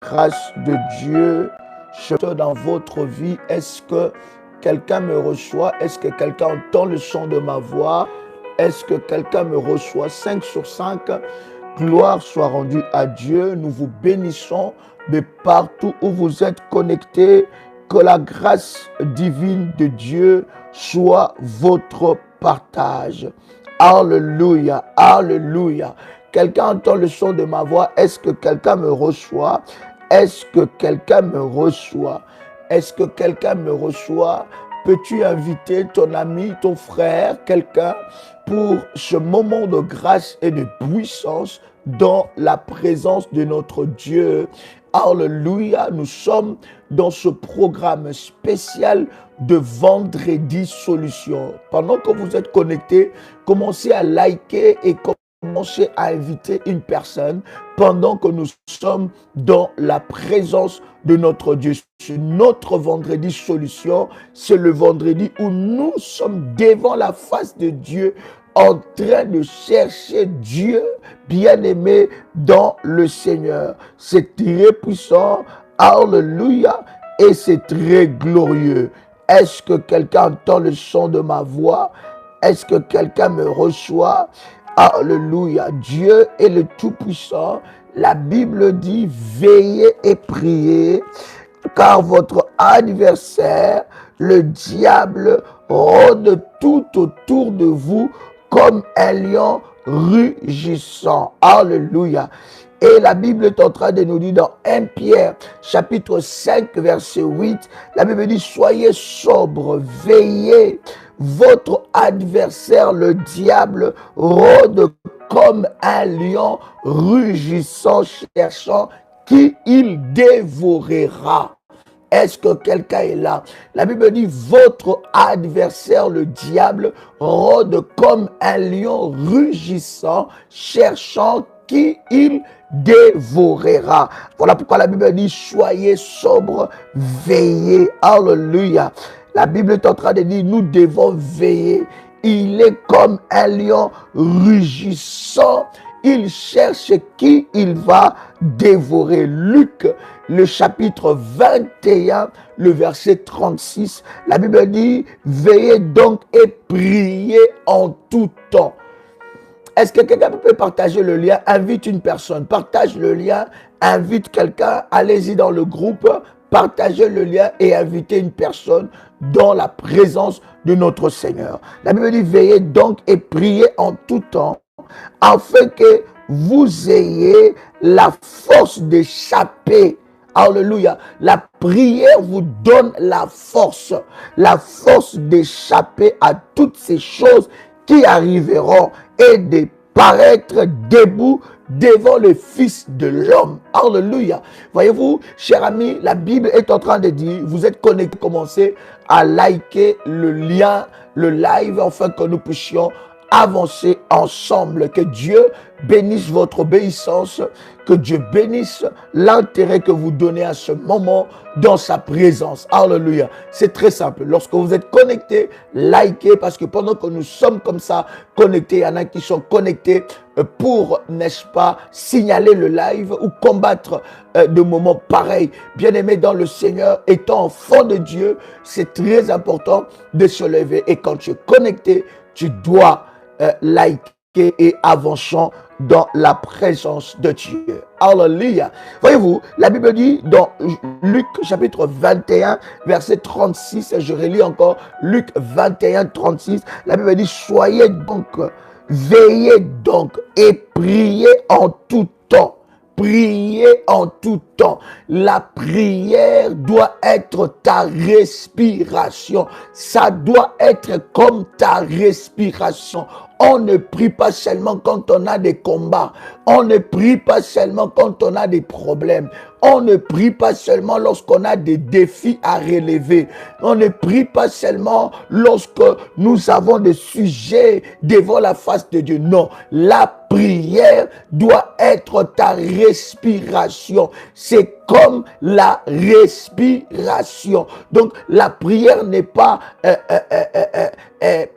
grâce de Dieu dans votre vie. Est-ce que quelqu'un me reçoit? Est-ce que quelqu'un entend le son de ma voix? Est-ce que quelqu'un me reçoit? 5 sur 5. Gloire soit rendue à Dieu. Nous vous bénissons de partout où vous êtes connectés. Que la grâce divine de Dieu soit votre partage. Alléluia, alléluia. Quelqu'un entend le son de ma voix? Est-ce que quelqu'un me reçoit? Est-ce que quelqu'un me reçoit? Est-ce que quelqu'un me reçoit? Peux-tu inviter ton ami, ton frère, quelqu'un pour ce moment de grâce et de puissance dans la présence de notre Dieu? Alléluia, nous sommes dans ce programme spécial de Vendredi Solution. Pendant que vous êtes connectés, commencez à liker et commencez à inviter une personne pendant que nous sommes dans la présence de notre Dieu. Notre Vendredi Solution, c'est le vendredi où nous sommes devant la face de Dieu en train de chercher Dieu bien-aimé dans le Seigneur. C'est très puissant, alléluia, et c'est très glorieux. Est-ce que quelqu'un entend le son de ma voix? Est-ce que quelqu'un me reçoit? Alléluia, Dieu est le Tout-Puissant. La Bible dit, veillez et priez, car votre adversaire, le diable, rôde tout autour de vous comme un lion rugissant. Alléluia. Et la Bible est en train de nous dire dans 1 Pierre, chapitre 5, verset 8, la Bible dit, soyez sobres, veillez. Votre adversaire, le diable, rôde comme un lion rugissant, cherchant qui il dévorera. Est-ce que quelqu'un est là? La Bible dit, votre adversaire, le diable, rôde comme un lion rugissant, cherchant qui il dévorera. Voilà pourquoi la Bible dit, soyez sobres, veillez. Alléluia. La Bible est en train de dire, nous devons veiller. Il est comme un lion rugissant. Il cherche qui il va dévorer. Luc, le chapitre 21, le verset 36, la Bible dit, veillez donc et priez en tout temps. Est-ce que quelqu'un peut partager le lien? Invite une personne, partage le lien, invite quelqu'un, allez-y dans le groupe, partagez le lien et invitez une personne dans la présence de notre Seigneur. La Bible dit, veillez donc et priez en tout temps, afin que vous ayez la force d'échapper. Alléluia. La prière vous donne la force d'échapper à toutes ces choses qui arriveront et de paraître debout devant le Fils de l'homme. Alléluia. Voyez-vous, chers amis, la Bible est en train de dire, vous êtes connectés, commencez à liker le lien, le live, afin que nous puissions avancer ensemble. Que Dieu bénisse votre obéissance, que Dieu bénisse l'intérêt que vous donnez à ce moment dans sa présence. Alléluia. C'est très simple. Lorsque vous êtes connectés, likez, parce que pendant que nous sommes comme ça connectés, il y en a qui sont connectés pour, n'est-ce pas, signaler le live ou combattre de moments pareils. Bien-aimés dans le Seigneur, étant enfant de Dieu, c'est très important de se lever. Et quand tu es connecté, tu dois liker et avançons dans la présence de Dieu. Alléluia. Voyez-vous, la Bible dit dans Luc chapitre 21, verset 36, je relis encore Luc 21, 36, la Bible dit, soyez donc, veillez donc et priez en tout temps. Priez en tout temps. La prière doit être ta respiration. Ça doit être comme ta respiration. On ne prie pas seulement quand on a des combats. On ne prie pas seulement quand on a des problèmes. On ne prie pas seulement lorsqu'on a des défis à relever. On ne prie pas seulement lorsque nous avons des sujets devant la face de Dieu. Non, la prière doit être ta respiration. C'est comme la respiration. Donc, la prière n'est pas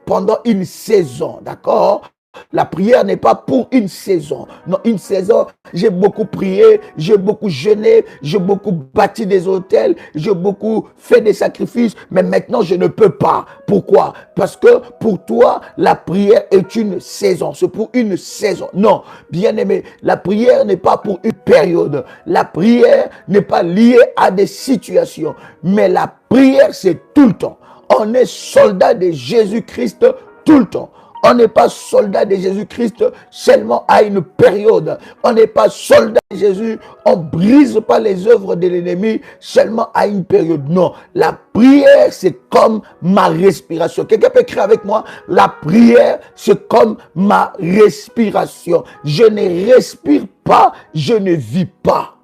pendant une saison, d'accord? La prière n'est pas pour une saison. Non, une saison, j'ai beaucoup prié, j'ai beaucoup jeûné, j'ai beaucoup bâti des hôtels, j'ai beaucoup fait des sacrifices, mais maintenant je ne peux pas. Pourquoi? Parce que pour toi, la prière est une saison. C'est pour une saison. Non, bien-aimé, la prière n'est pas pour une période. La prière n'est pas liée à des situations, mais la prière, c'est tout le temps. On est soldat de Jésus-Christ tout le temps. On n'est pas soldat de Jésus-Christ seulement à une période. On n'est pas soldat de Jésus. On ne brise pas les œuvres de l'ennemi seulement à une période. Non, la prière, c'est comme ma respiration. Quelqu'un peut écrire avec moi? La prière, c'est comme ma respiration. Je ne respire pas, je ne vis pas.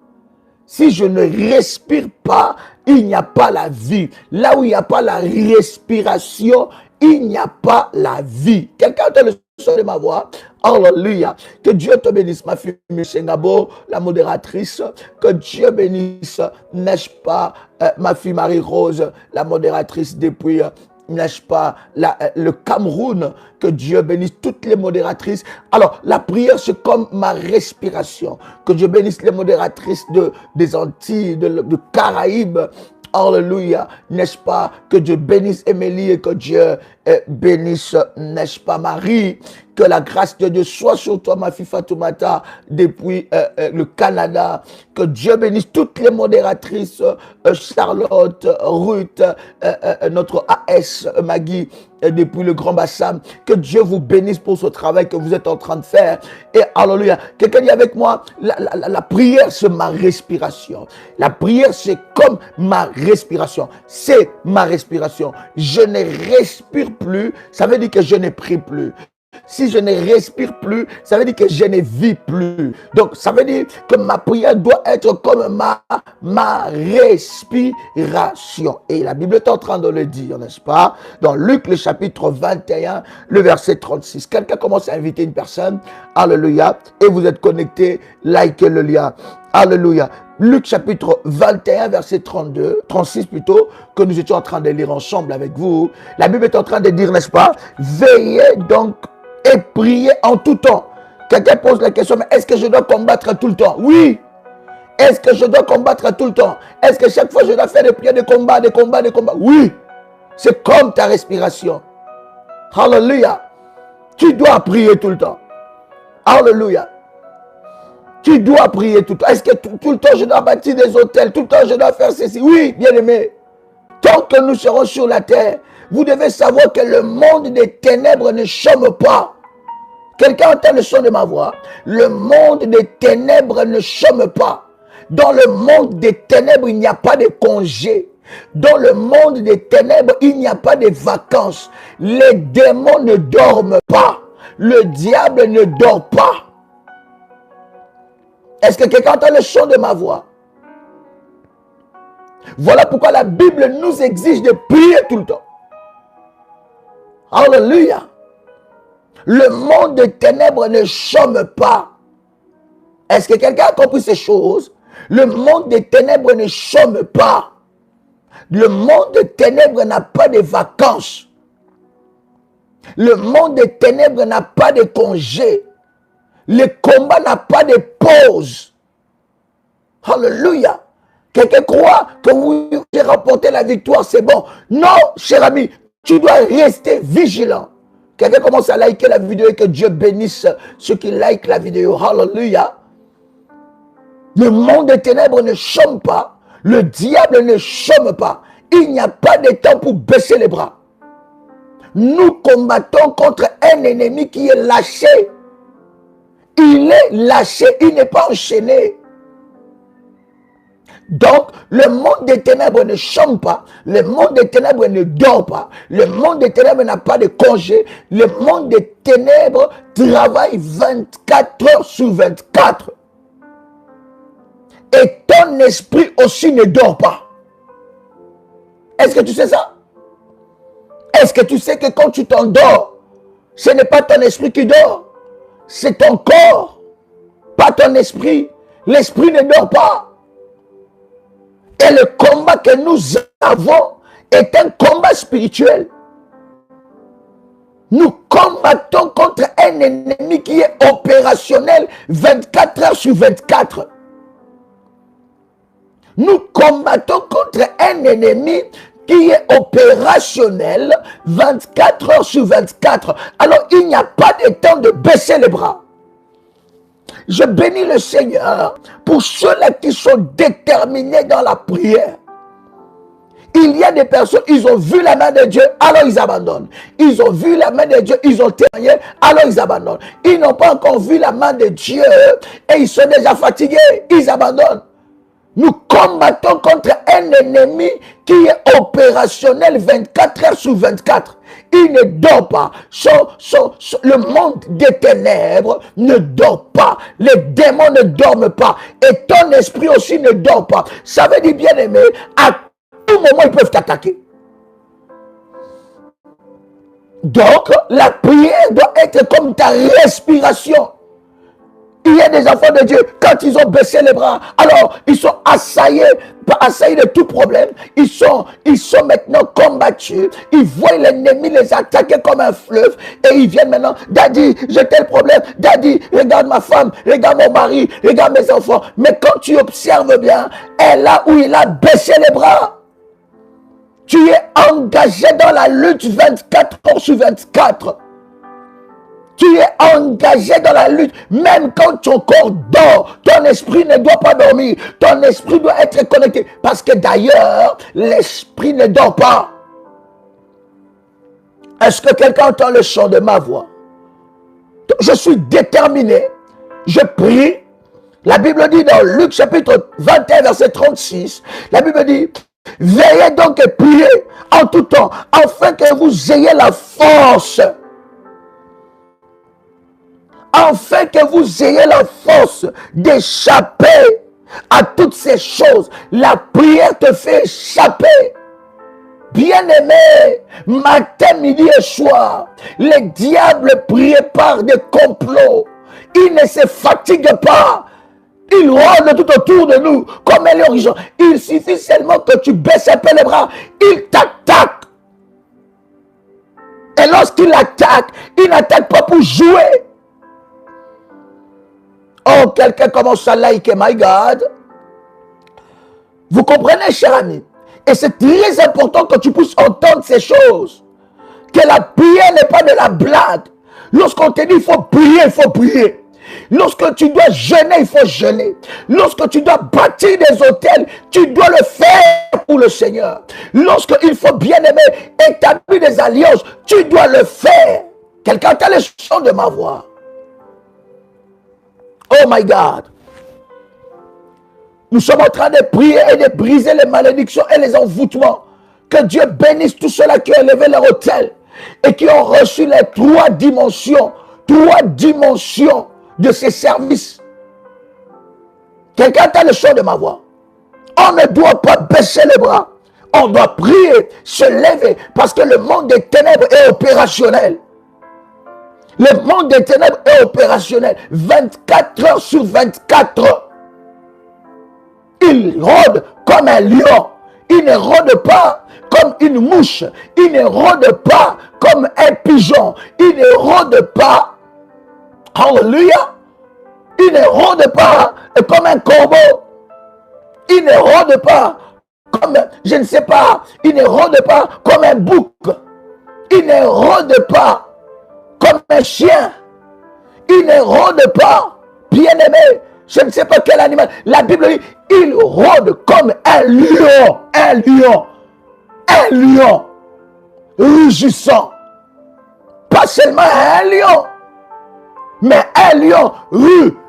Si je ne respire pas, il n'y a pas la vie. Là où il n'y a pas la respiration, il n'y a pas la vie. Quelqu'un entend le son de ma voix? Alléluia. Que Dieu te bénisse, ma fille Michengabo, la modératrice. Que Dieu bénisse, n'est-ce pas, ma fille Marie-Rose, la modératrice depuis, n'est-ce pas, le Cameroun. Que Dieu bénisse toutes les modératrices. Alors, la prière, c'est comme ma respiration. Que Dieu bénisse les modératrices des Antilles, de Caraïbes. Alléluia, n'est-ce pas? Que Dieu bénisse Émilie et que Dieu bénisse, n'est-ce pas, Marie? Que la grâce de Dieu soit sur toi, ma fille Fatoumata, depuis le Canada. Que Dieu bénisse toutes les modératrices, Charlotte, Ruth, notre AS, Maggie, depuis le Grand Bassam. Que Dieu vous bénisse pour ce travail que vous êtes en train de faire. Et alléluia. Quelqu'un dit avec moi, la prière, c'est ma respiration. La prière, c'est comme ma respiration. C'est ma respiration. Je ne respire plus, ça veut dire que je ne prie plus. Si je ne respire plus, ça veut dire que je ne vis plus. Donc, ça veut dire que ma prière doit être comme ma respiration. Et la Bible est en train de le dire, n'est-ce pas? Dans Luc, le chapitre 21, le verset 36. Quelqu'un commence à inviter une personne. Alléluia. Et vous êtes connecté. Likez le lien. Alléluia. Luc chapitre 21, verset 32, 36 plutôt, que nous étions en train de lire ensemble avec vous. La Bible est en train de dire, n'est-ce pas? Veillez donc et priez en tout temps. Quelqu'un pose la question, mais est-ce que je dois combattre tout le temps? Oui. Est-ce que je dois combattre tout le temps? Est-ce que chaque fois je dois faire des prières, des combats? Oui. C'est comme ta respiration. Alléluia. Tu dois prier tout le temps. Alléluia. Tu dois prier tout le temps. Est-ce que tout le temps je dois bâtir des hôtels? Tout le temps je dois faire ceci? Oui, bien aimé. Tant que nous serons sur la terre, vous devez savoir que le monde des ténèbres ne chôme pas. Quelqu'un entend le son de ma voix? Le monde des ténèbres ne chôme pas. Dans le monde des ténèbres, il n'y a pas de congé. Dans le monde des ténèbres, il n'y a pas de vacances. Les démons ne dorment pas. Le diable ne dort pas. Est-ce que quelqu'un entend le son de ma voix? Voilà pourquoi la Bible nous exige de prier tout le temps. Alléluia. Le monde des ténèbres ne chôme pas. Est-ce que quelqu'un a compris ces choses? Le monde des ténèbres ne chôme pas. Le monde des ténèbres n'a pas de vacances. Le monde des ténèbres n'a pas de congés. Le combat n'a pas de pause. Alléluia. Quelqu'un croit que oui, j'ai remporté la victoire, c'est bon. Non, cher ami, tu dois rester vigilant. Quelqu'un commence à liker la vidéo et que Dieu bénisse ceux qui likent la vidéo. Alléluia. Le monde des ténèbres ne chôme pas. Le diable ne chôme pas. Il n'y a pas de temps pour baisser les bras. Nous combattons contre un ennemi qui est lâché. Il est lâché, il n'est pas enchaîné. Donc, le monde des ténèbres ne chôme pas. Le monde des ténèbres ne dort pas. Le monde des ténèbres n'a pas de congé. Le monde des ténèbres travaille 24 heures sur 24. Et ton esprit aussi ne dort pas. Est-ce que tu sais ça? Est-ce que tu sais que quand tu t'endors, ce n'est pas ton esprit qui dort, c'est ton corps, pas ton esprit. L'esprit ne dort pas. Et le combat que nous avons est un combat spirituel. Nous combattons contre un ennemi qui est opérationnel 24 heures sur 24. Nous combattons contre un ennemi qui est opérationnel 24 heures sur 24. Alors, il n'y a pas de temps de baisser les bras. Je bénis le Seigneur pour ceux-là qui sont déterminés dans la prière. Il y a des personnes, ils ont vu la main de Dieu, alors ils abandonnent. Ils ont vu la main de Dieu, ils ont témoigné, alors ils abandonnent. Ils n'ont pas encore vu la main de Dieu et ils sont déjà fatigués, ils abandonnent. Nous combattons contre un ennemi qui est opérationnel 24 heures sur 24. Il ne dort pas. Le monde des ténèbres ne dort pas. Les démons ne dorment pas. Et ton esprit aussi ne dort pas. Ça veut dire, bien aimé, à tout moment, ils peuvent t'attaquer. Donc, la prière doit être comme ta respiration. Il y a des enfants de Dieu, quand ils ont baissé les bras, alors ils sont assaillis de tout problème. Ils sont maintenant combattus. Ils voient l'ennemi les attaquer comme un fleuve. Et ils viennent maintenant, Daddy, j'ai tel problème. Daddy, regarde ma femme, regarde mon mari, regarde mes enfants. Mais quand tu observes bien, elle là où il a baissé les bras. Tu es engagé dans la lutte 24 heures sur 24. Tu es engagé dans la lutte. Même quand ton corps dort, ton esprit ne doit pas dormir. Ton esprit doit être connecté. Parce que d'ailleurs, l'esprit ne dort pas. Est-ce que quelqu'un entend le chant de ma voix? Je suis déterminé. Je prie. La Bible dit dans Luc chapitre 21, verset 36, la Bible dit, veillez donc et priez en tout temps, afin que vous ayez la force. Afin que vous ayez la force d'échapper à toutes ces choses. La prière te fait échapper. Bien-aimé, matin, midi et soir, les diables préparent des complots. Ils ne se fatiguent pas. Ils rôdent tout autour de nous comme un horizon. Il suffit seulement que tu baisses un peu les bras. Ils t'attaquent. Et lorsqu'ils attaquent, ils n'attaquent pas pour jouer. Oh, quelqu'un commence à liker, my God. Vous comprenez, cher ami? Et c'est très important que tu puisses entendre ces choses. Que la prière n'est pas de la blague. Lorsqu'on te dit il faut prier, il faut prier. Lorsque tu dois jeûner, il faut jeûner. Lorsque tu dois bâtir des hôtels, tu dois le faire pour le Seigneur. Lorsqu'il faut bien aimer, établir des alliances, tu dois le faire. Quelqu'un a le son de ma voix. Oh my God. Nous sommes en train de prier et de briser les malédictions et les envoûtements. Que Dieu bénisse tous ceux-là qui ont élevé leur autel et qui ont reçu les trois dimensions de ces services. Quelqu'un a le son de ma voix. On ne doit pas baisser les bras. On doit prier, se lever, parce que le monde des ténèbres est opérationnel. Le monde des ténèbres est opérationnel. 24 heures sur 24. Il rôde comme un lion. Il ne rôde pas comme une mouche. Il ne rôde pas comme un pigeon. Il ne rôde pas. Alléluia. Il ne rôde pas comme un corbeau. Il ne rôde pas comme, je ne sais pas, il ne rôde pas comme un bouc. Il ne rôde pas comme un chien. Il ne rôde pas, bien aimé, je ne sais pas quel animal. La Bible dit, il rôde comme un lion, rugissant. Pas seulement un lion, mais un lion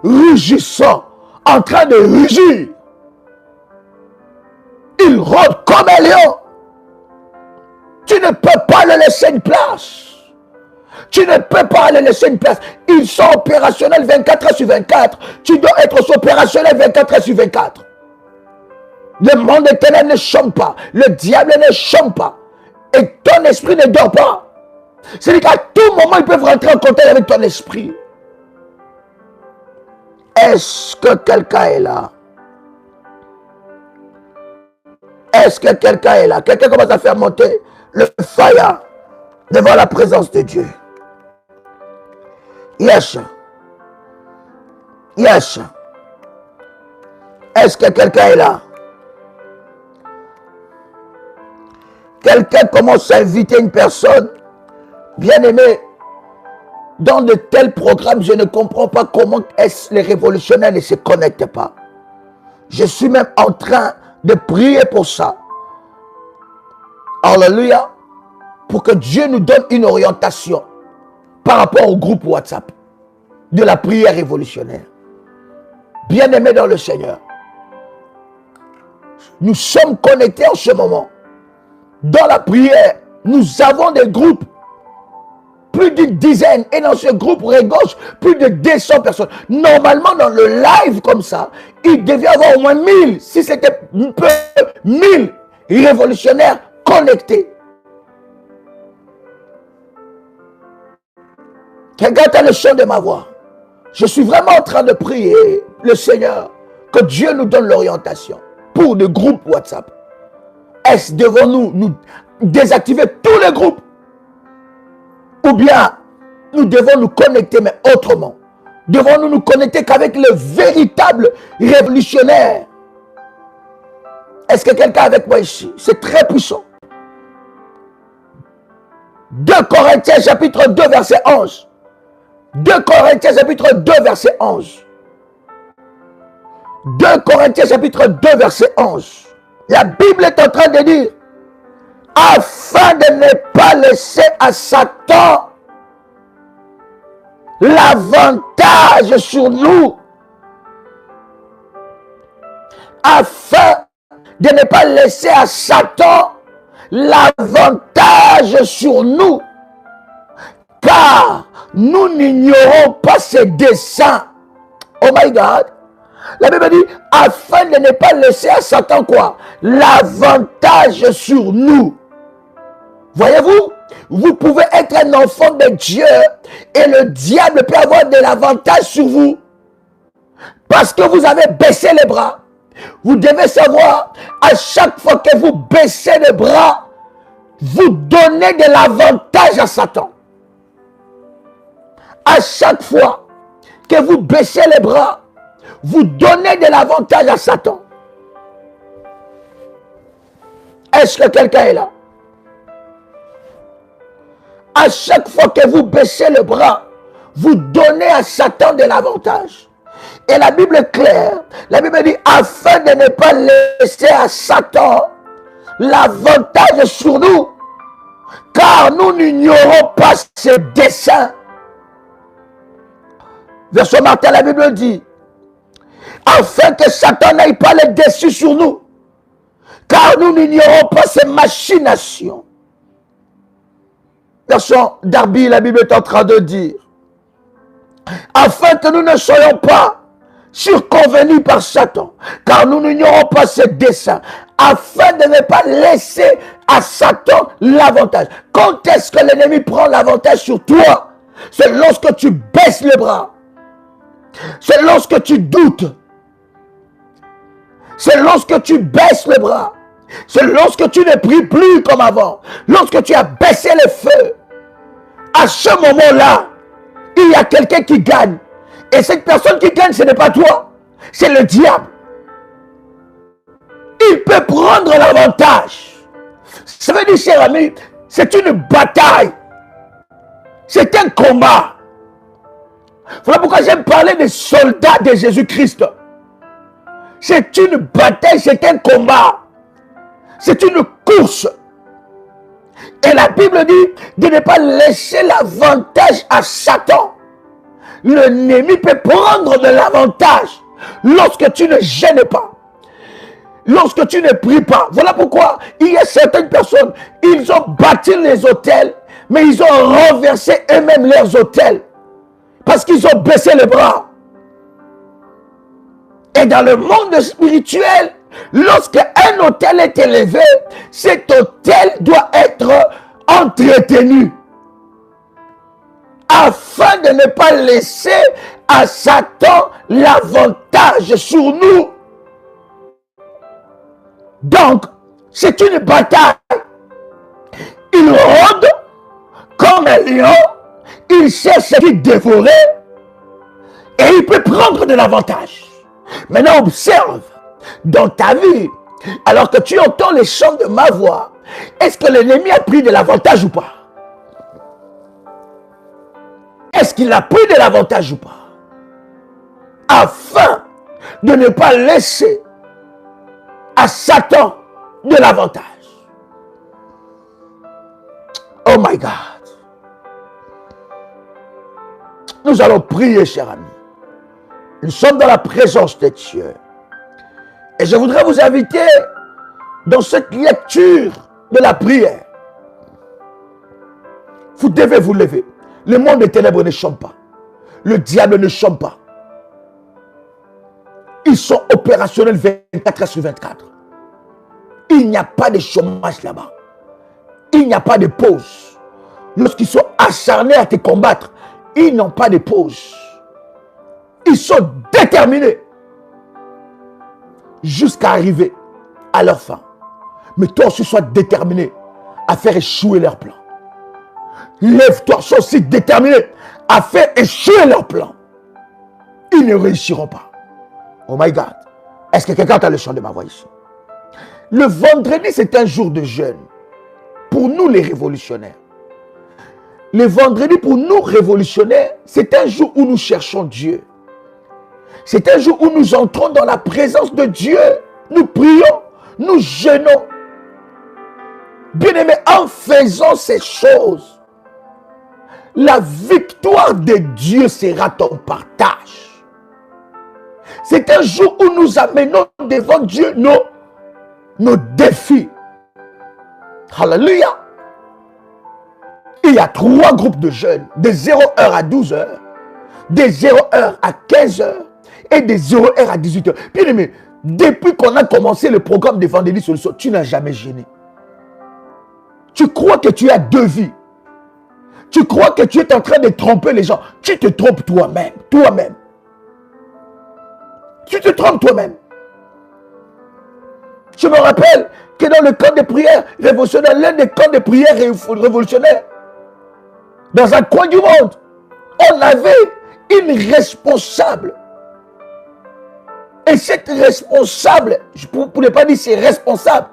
rugissant, en train de rugir. Il rôde comme un lion. Tu ne peux pas le laisser une place. Tu ne peux pas le laisser une place. Ils sont opérationnels 24 heures sur 24. Tu dois être aussi opérationnel 24 heures sur 24. Le monde des ténèbres ne chante pas. Le diable ne chante pas. Et ton esprit ne dort pas. C'est-à-dire qu'à tout moment, ils peuvent rentrer en contact avec ton esprit. Est-ce que quelqu'un est là? Est-ce que quelqu'un est là? Quelqu'un commence à faire monter le fire devant la présence de Dieu. Yes. Yes. Est-ce que quelqu'un est là? Quelqu'un commence à inviter une personne, bien aimé, dans de tels programmes, je ne comprends pas comment est-ce les révolutionnaires ne se connectent pas. Je suis même en train de prier pour ça. Alléluia. Pour que Dieu nous donne une orientation par rapport au groupe WhatsApp de la prière révolutionnaire. Bien-aimés dans le Seigneur, nous sommes connectés en ce moment. Dans la prière, nous avons des groupes, plus d'une dizaine, et dans ce groupe Régauche, plus de 200 personnes. Normalement, dans le live comme ça, il devait y avoir au moins 1000, si c'était un peu 1000 révolutionnaires connectés. Regarde le son de ma voix. Je suis vraiment en train de prier le Seigneur que Dieu nous donne l'orientation pour le groupe WhatsApp. Est-ce devons-nous nous désactiver tous les groupes? Ou bien nous devons nous connecter mais autrement? Devons-nous nous connecter qu'avec le véritable révolutionnaire? Est-ce que quelqu'un est avec moi ici? C'est très puissant. 2 Corinthiens chapitre 2 verset 11. 2 Corinthiens chapitre 2 verset 11. 2 Corinthiens chapitre 2 verset 11. La Bible est en train de dire, afin de ne pas laisser à Satan l'avantage sur nous, afin de ne pas laisser à Satan l'avantage sur nous, car nous n'ignorons pas ses desseins. Oh my God. La Bible dit, afin de ne pas laisser à Satan quoi? L'avantage sur nous. Voyez-vous, vous pouvez être un enfant de Dieu et le diable peut avoir de l'avantage sur vous. Parce que vous avez baissé les bras. Vous devez savoir, à chaque fois que vous baissez les bras, vous donnez de l'avantage à Satan. À chaque fois que vous baissez les bras, vous donnez de l'avantage à Satan. Est-ce que quelqu'un est là? À chaque fois que vous baissez le bras, vous donnez à Satan de l'avantage. Et la Bible est claire. La Bible dit, afin de ne pas laisser à Satan l'avantage sur nous, car nous n'ignorons pas ses desseins. Verset Martin, la Bible dit, afin que Satan n'aille pas le dessus sur nous, car nous n'ignorons pas ses machinations. Version Darby, la Bible est en train de dire, afin que nous ne soyons pas circonvenus par Satan, car nous n'ignorons pas ses desseins, afin de ne pas laisser à Satan l'avantage. Quand est-ce que l'ennemi prend l'avantage sur toi? C'est lorsque tu baisses les bras. C'est lorsque tu doutes. C'est lorsque tu baisses les bras. C'est lorsque tu ne pries plus comme avant. Lorsque tu as baissé les feux. À ce moment-là, il y a quelqu'un qui gagne. Et cette personne qui gagne, ce n'est pas toi. C'est le diable. Il peut prendre l'avantage. Ça veut dire, cher ami, c'est une bataille. C'est un combat. Voilà pourquoi j'aime parler des soldats de Jésus-Christ. C'est une bataille, c'est un combat. C'est une course. Et la Bible dit de ne pas laisser l'avantage à Satan. L'ennemi peut prendre de l'avantage lorsque tu ne gênes pas. Lorsque tu ne pries pas. Voilà pourquoi il y a certaines personnes, ils ont bâti les autels, mais ils ont renversé eux-mêmes leurs autels. Parce qu'ils ont baissé les bras. Et dans le monde spirituel, lorsqu'un autel est élevé, cet autel doit être entretenu. Afin de ne pas laisser à Satan l'avantage sur nous. Donc, c'est une bataille. Il rôde comme un lion. Il Il cherche à qui dévorer et il peut prendre de l'avantage. Maintenant, observe dans ta vie, alors que tu entends les chants de ma voix, est-ce que l'ennemi a pris de l'avantage ou pas? Est-ce qu'il a pris de l'avantage ou pas? Afin de ne pas laisser à Satan de l'avantage. Oh my God. Nous allons prier, cher ami. Nous sommes dans la présence de Dieu. Et je voudrais vous inviter dans cette lecture de la prière. Vous devez vous lever. Le monde des ténèbres ne chante pas. Le diable ne chante pas. Ils sont opérationnels 24 heures sur 24. Il n'y a pas de chômage là-bas. Il n'y a pas de pause. Lorsqu'ils sont acharnés à te combattre, ils n'ont pas de pause. Ils sont déterminés jusqu'à arriver à leur fin. Mais toi aussi, sois déterminé à faire échouer leur plan. Lève-toi, sois aussi déterminé à faire échouer leur plan. Ils ne réussiront pas. Oh my God. Est-ce que quelqu'un a le chant de ma voix ici? Le vendredi, c'est un jour de jeûne. Pour nous, les révolutionnaires. Le vendredi, pour nous, révolutionnaires, c'est un jour où nous cherchons Dieu. C'est un jour où nous entrons dans la présence de Dieu. Nous prions, nous jeûnons. Bien-aimés, en faisant ces choses, la victoire de Dieu sera ton partage. C'est un jour où nous amenons devant Dieu nos défis. Alléluia. Il y a 3 groupes de jeunes, de 0h à 12h, de 0h à 15h et de 0h à 18h. Bien aimé, depuis qu'on a commencé le programme de vendredi sur le sol, tu n'as jamais gêné. Tu crois que tu as 2 vies. Tu crois que tu es en train de tromper les gens. Tu te trompes toi-même. Toi-même. Tu te trompes toi-même. Je me rappelle que dans le camp de prière révolutionnaire, l'un des camps de prière révolutionnaire, dans un coin du monde, on avait une responsable. Et cette responsable, pour ne pas dire c'est responsable,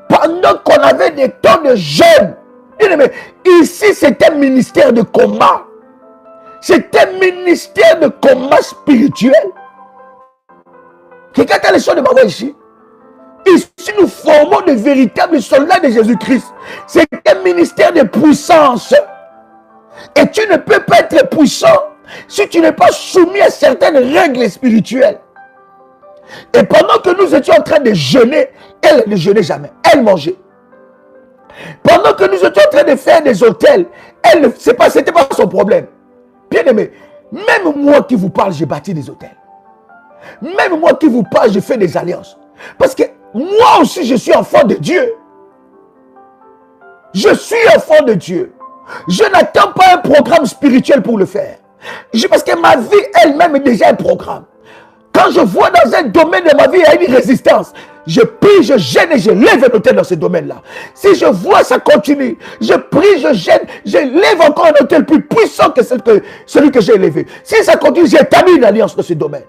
pendant qu'on avait des temps de jeûne, ici c'est un ministère de combat. C'est un ministère de combat spirituel. Quelqu'un a les choses de ma voix ici? Ici, nous formons de véritables soldats de Jésus-Christ. C'est un ministère de puissance. Et tu ne peux pas être puissant si tu n'es pas soumis à certaines règles spirituelles. Et pendant que nous étions en train de jeûner, elle ne jeûnait jamais. Elle mangeait. Pendant que nous étions en train de faire des autels, elle, c'était pas son problème. Bien aimé, même moi qui vous parle, j'ai bâti des autels. Même moi qui vous parle, je fais des alliances. Parce que moi aussi, je suis enfant de Dieu. Je suis enfant de Dieu. Je n'attends pas un programme spirituel pour le faire. Parce que ma vie elle-même est déjà un programme. Quand je vois dans un domaine de ma vie, il y a une résistance. Je prie, je gêne et je lève un hôtel dans ce domaine-là. Si je vois ça continue, je prie, je gêne, je lève encore un hôtel plus puissant que celui que j'ai élevé. Si ça continue, j'établis une alliance dans ce domaine.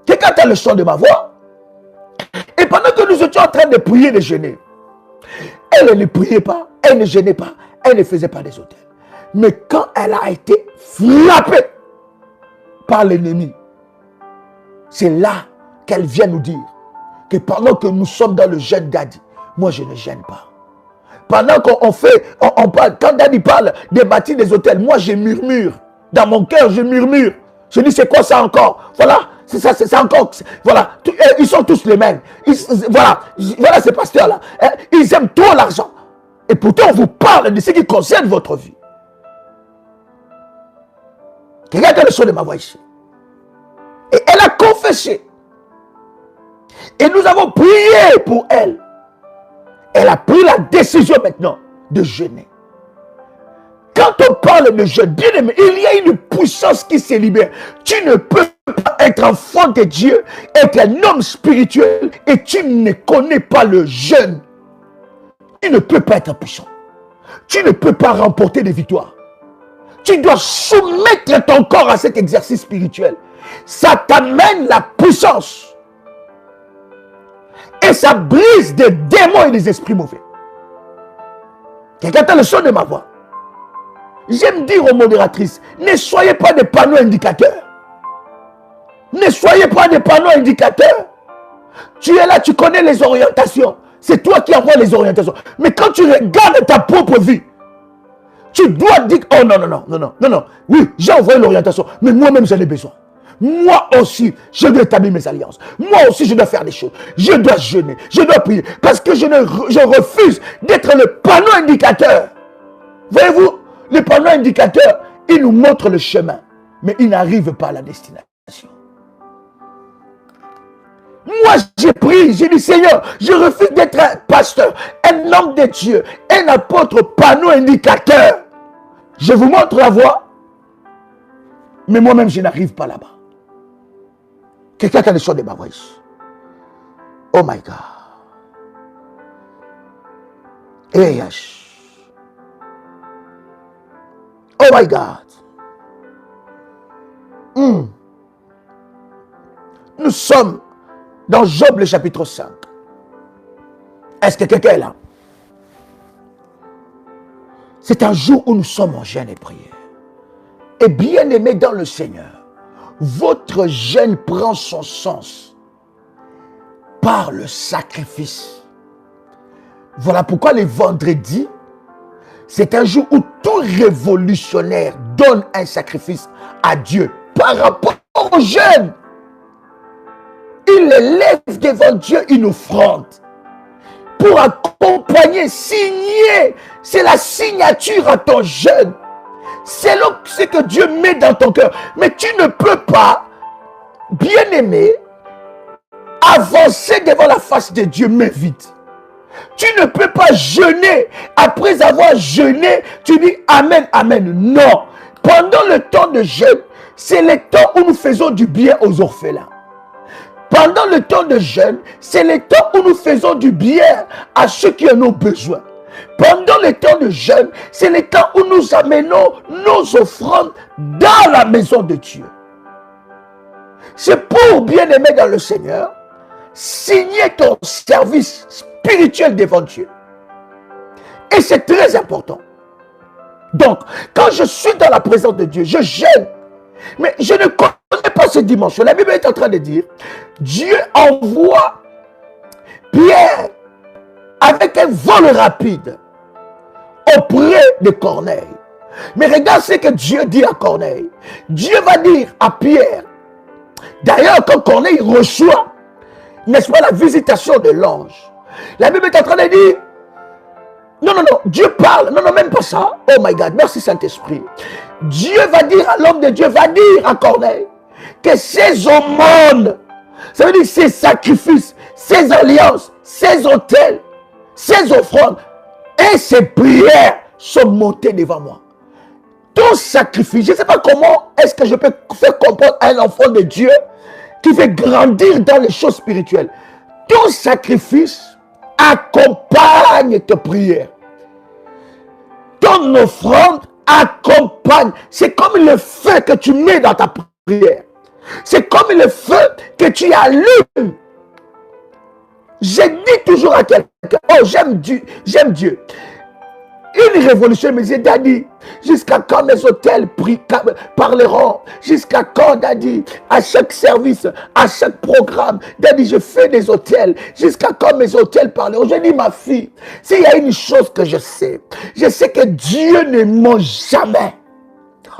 Quelqu'un a le son de ma voix? Et pendant que nous étions en train de prier, de jeûner, elle ne priait pas, elle ne gênait pas, elle ne faisait pas des hôtels. Mais quand elle a été frappée par l'ennemi, c'est là qu'elle vient nous dire que pendant que nous sommes dans le jeûne d'Adi, moi je ne gêne pas. Pendant qu'on parle, quand Daddy parle de bâtir des hôtels, moi je murmure. Dans mon cœur, je murmure. Je dis, c'est quoi ça encore? Voilà, c'est ça, c'est encore. Voilà, ils sont tous les mêmes. Voilà ces pasteurs-là. Ils aiment trop l'argent. Et pourtant, on vous parle de ce qui concerne votre vie. Quelqu'un a le son de ma voix ici. Et elle a confessé. Et nous avons prié pour elle. Elle a pris la décision maintenant de jeûner. Quand on parle de jeûne, bien aimé, il y a une puissance qui se libère. Tu ne peux pas être enfant de Dieu, être un homme spirituel et tu ne connais pas le jeûne. Tu ne peux pas être puissant. tu ne peux pas remporter des victoires. Tu dois soumettre ton corps à cet exercice spirituel. Ça t'amène la puissance. Et ça brise des démons et des esprits mauvais. Quelqu'un entend le son de ma voix. J'aime dire aux modératrices, ne soyez pas des panneaux indicateurs. Ne soyez pas des panneaux indicateurs. Tu es là, tu connais les orientations. C'est toi qui envoies les orientations. Mais quand tu regardes ta propre vie, tu dois dire, oh non, non, non, non, non, non, non. Oui, j'ai envoyé l'orientation, mais moi-même j'en ai besoin. Moi aussi, je dois établir mes alliances. Moi aussi, je dois faire des choses. Je dois jeûner, je dois prier. Parce que je refuse d'être le panneau indicateur. Voyez-vous, le panneau indicateur, il nous montre le chemin, mais il n'arrive pas à la destination. Moi, j'ai prié, j'ai dit, Seigneur, je refuse d'être un pasteur, un homme de Dieu, un apôtre panneau indicateur. Je vous montre la voie, mais moi-même, je n'arrive pas là-bas. Quelqu'un qui a le son de ma voix ici. Oh my God. Hey, oh my God. Nous sommes dans Job le chapitre 5. Est-ce que quelqu'un est là? C'est un jour où nous sommes en jeûne et prière. Et bien aimé dans le Seigneur, votre jeûne prend son sens par le sacrifice. Voilà pourquoi les vendredis, c'est un jour où tout révolutionnaire donne un sacrifice à Dieu par rapport au jeûne. Il élève devant Dieu une offrande pour accompagner, signer. C'est la signature à ton jeûne. C'est ce que Dieu met dans ton cœur. Mais tu ne peux pas, bien aimé, avancer devant la face de Dieu main vide. Tu ne peux pas jeûner. Après avoir jeûné, tu dis Amen, Amen. Non. Pendant le temps de jeûne, c'est le temps où nous faisons du bien aux orphelins. Pendant le temps de jeûne, c'est le temps où nous faisons du bien à ceux qui en ont besoin. Pendant le temps de jeûne, c'est le temps où nous amenons nos offrandes dans la maison de Dieu. C'est pour, bien aimer dans le Seigneur, signer ton service spirituel devant Dieu. Et c'est très important. Donc, quand je suis dans la présence de Dieu, je jeûne. Mais je ne connais pas cette dimension. La Bible est en train de dire, Dieu envoie Pierre avec un vol rapide auprès de Corneille. Mais regarde ce que Dieu dit à Corneille. Dieu va dire à Pierre, d'ailleurs quand Corneille reçoit, n'est-ce pas, la visitation de l'ange, la Bible est en train de dire, non, non, non, Dieu parle, non, non, même pas ça. Oh my God, merci Saint-Esprit. Dieu va dire à l'homme de Dieu, va dire à Corneille, que ces aumônes, ça veut dire ces sacrifices, ces alliances, ces autels, ces offrandes et ces prières sont montées devant moi. Ton sacrifice, je ne sais pas comment est-ce que je peux faire comprendre à un enfant de Dieu qui veut grandir dans les choses spirituelles. Ton sacrifice accompagne tes prières. Ton offrande accompagne. C'est comme le feu que tu mets dans ta prière. C'est comme le feu que tu allumes. Je dis toujours à quelqu'un, oh j'aime Dieu, j'aime Dieu. Une révolution me dit, Daddy, jusqu'à quand mes hôtels parleront? Jusqu'à quand, Daddy, à chaque service, à chaque programme, Daddy, je fais des hôtels. Jusqu'à quand mes hôtels parleront? Je dis, ma fille, s'il y a une chose que je sais que Dieu ne ment jamais.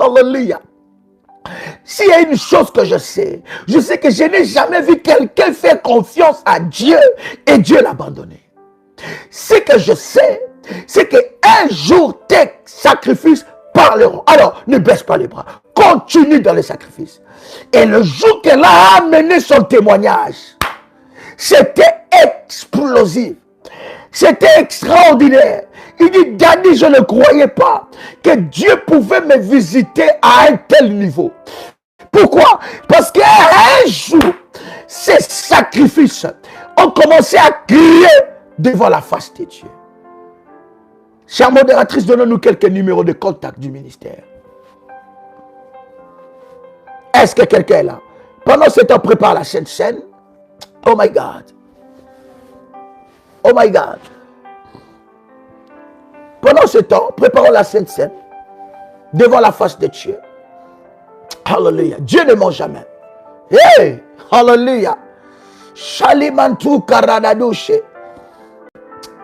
Hallelujah. S'il y a une chose que je sais que je n'ai jamais vu quelqu'un faire confiance à Dieu et Dieu l'abandonner. Ce que je sais, c'est qu'un jour tes sacrifices parleront. Alors, ne baisse pas les bras. Continue dans les sacrifices. Et le jour qu'elle a amené son témoignage, c'était explosif. C'était extraordinaire. Il dit, Daddy, je ne croyais pas que Dieu pouvait me visiter à un tel niveau. Pourquoi? Parce qu'un jour, ces sacrifices ont commencé à crier devant la face de Dieu. Chère modératrice, donnez-nous quelques numéros de contact du ministère. Est-ce que quelqu'un est là? Pendant ce temps, prépare la Sainte Seine. Oh my God. Oh my God. Pendant ce temps, préparons la Sainte Seine devant la face de Dieu. Hallelujah. Dieu ne ment jamais. Hey! Hallelujah. Shalimantu karadadouche.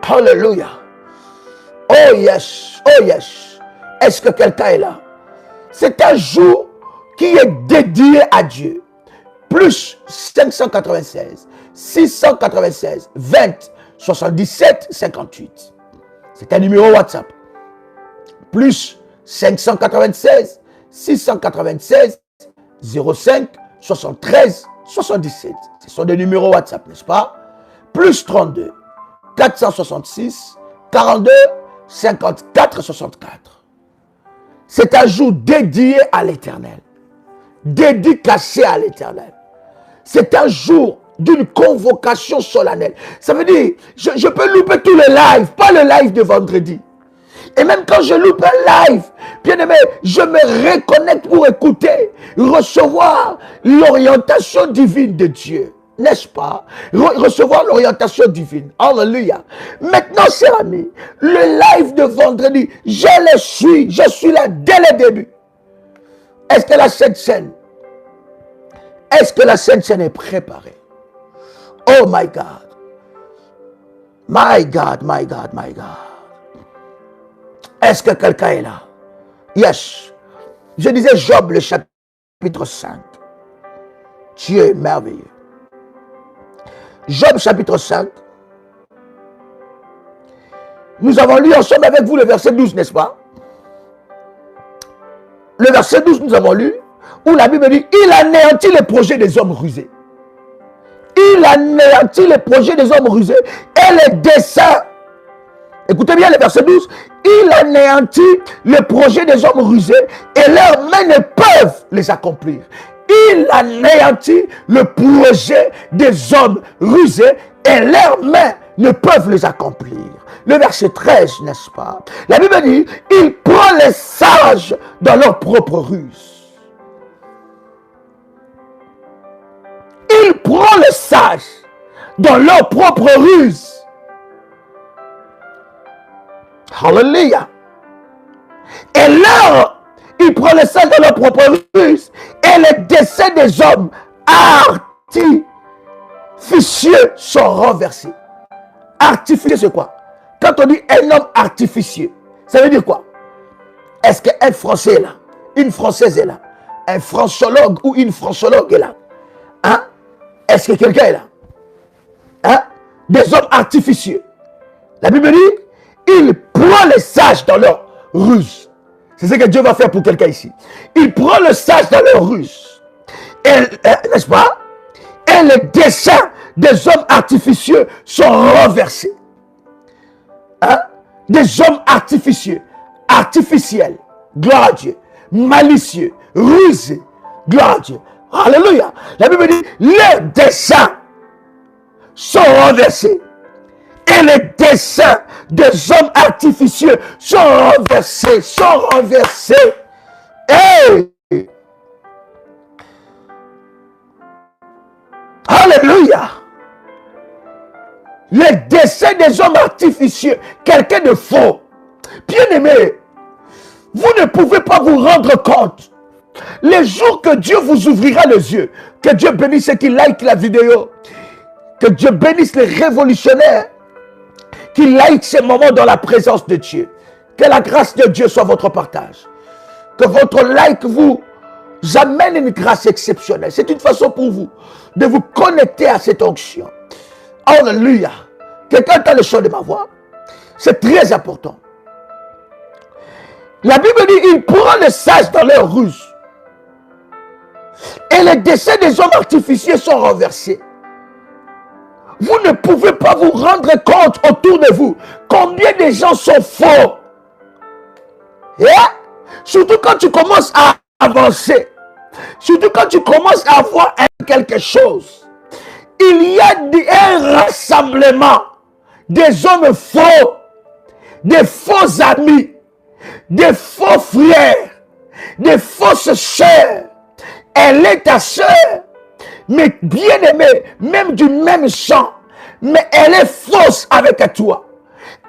Hallelujah. Oh yes. Oh yes. Est-ce que quelqu'un est là? C'est un jour qui est dédié à Dieu. Plus 596, 696, 20, 77, 58. C'est un numéro WhatsApp. Plus 596, 696, 05, 73, 77. Ce sont des numéros WhatsApp, n'est-ce pas? Plus 32, 466, 42, 54, 64. C'est un jour dédié à l'Éternel. Dédicacé à l'Éternel. C'est un jour d'une convocation solennelle. Ça veut dire, je peux louper tous les lives, pas le live de vendredi. Et même quand je loupe un live, bien aimé, je me reconnecte pour écouter, recevoir l'orientation divine de Dieu. N'est-ce pas? Recevoir l'orientation divine. Alléluia. Maintenant, chers amis, le live de vendredi, je suis là dès le début. Est-ce que la Sainte Seine est préparée? Oh my God. My God, my God, my God. Est-ce que quelqu'un est là? Yes. Je disais Job, le chapitre 5. Dieu est merveilleux. Job, chapitre 5. Nous avons lu ensemble avec vous le verset 12, n'est-ce pas? Le verset 12, nous avons lu, où la Bible dit, il anéantit les projets des hommes rusés. Il anéantit les projets des hommes rusés et les desseins. Écoutez bien le verset 12. Il anéantit les projets des hommes rusés et leurs mains ne peuvent les accomplir. Il anéantit le projet des hommes rusés et leurs mains ne peuvent les accomplir. Le verset 13, n'est-ce pas? La Bible dit, il prend les sages dans leur propre ruse. Il prend les sages dans leur propre ruse. Hallelujah. Et là, il prend les sages dans leur propre ruse et les desseins des hommes artificieux sont renversés. Artificieux, c'est quoi? Quand on dit un homme artificieux, ça veut dire quoi? Est-ce qu'un Français est là? Une Française est là? Un franchologue ou une franchologue est là? Hein? Est-ce que quelqu'un est là? Hein? Des hommes artificieux. La Bible dit, il prend les sages dans leur ruse. C'est ce que Dieu va faire pour quelqu'un ici. Il prend le sage dans leur ruse. N'est-ce pas? Et les desseins des hommes artificieux sont renversés. Hein? Des hommes artificieux, artificiels, gloire à Dieu, malicieux, rusés, gloire à Dieu. Alléluia. La Bible dit, les desseins sont renversés. Et les desseins des hommes artificieux sont renversés, Hey! Alléluia. Les desseins des hommes artificieux, quelqu'un de faux. Bien aimé, vous ne pouvez pas vous rendre compte. Les jours que Dieu vous ouvrira les yeux, que Dieu bénisse ceux qui like la vidéo, que Dieu bénisse les révolutionnaires qui like ces moments dans la présence de Dieu. Que la grâce de Dieu soit votre partage. Que votre like vous amène une grâce exceptionnelle. C'est une façon pour vous de vous connecter à cette onction. Alléluia. Quelqu'un entend le chant de ma voix? C'est très important. La Bible dit, il prend les sages dans leur ruse. Et les desseins des hommes artificiels sont renversés. Vous ne pouvez pas vous rendre compte autour de vous combien de gens sont faux. Et surtout quand tu commences à avancer. Surtout quand tu commences à voir quelque chose. Il y a un rassemblement des hommes faux, des faux amis, des faux frères, des fausses sœurs. Elle est ta sœur, mais bien aimée, même du même sang, mais elle est fausse avec toi.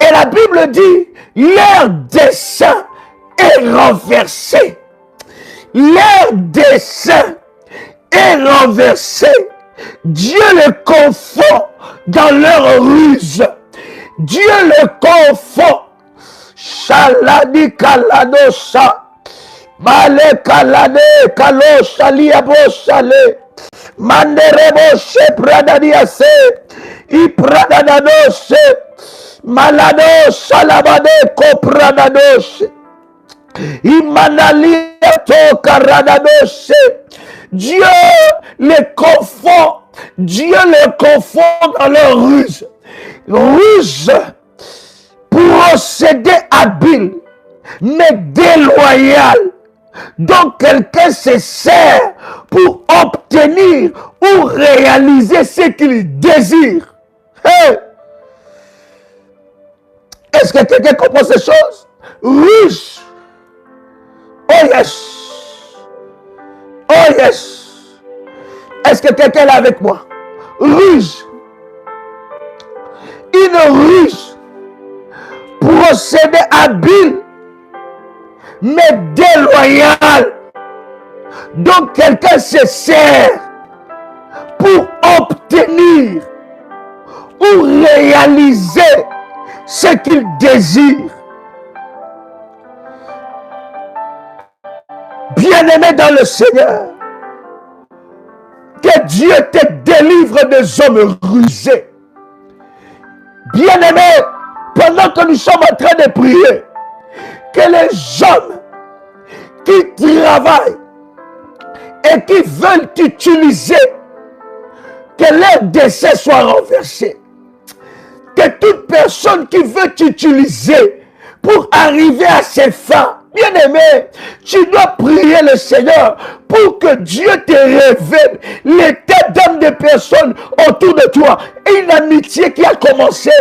Et la Bible dit, leur dessein est renversé. Leur dessein est renversé. Dieu les confond dans leur ruse. Dieu les confond. Shaladi kaladosa. Male kalade kalo shaliabo shale. Manderebo she pradadiase. I pradadadose. Malado salabade ko pradadose. Imanaliato karadadose. Dieu les confond. Dieu les confond dans leur ruse. Ruse, procédé habile, mais déloyal. Donc quelqu'un se sert pour obtenir ou réaliser ce qu'il désire. Hey! Est-ce que quelqu'un comprend ces choses? Ruse. Oh yes. Oh yes. Est-ce que quelqu'un est là avec moi? Ruse. Une ruse. Procédé habile, mais déloyal. Donc quelqu'un se sert pour obtenir ou réaliser ce qu'il désire. Bien-aimé dans le Seigneur, que Dieu te délivre des hommes rusés. Bien-aimé, pendant que nous sommes en train de prier, que les hommes qui travaillent et qui veulent t'utiliser, que leur décès soit renversé. Que toute personne qui veut t'utiliser pour arriver à ses fins, bien-aimé, tu dois prier le Seigneur pour que Dieu te révèle l'état d'âme des personnes autour de toi. Une amitié qui a commencé.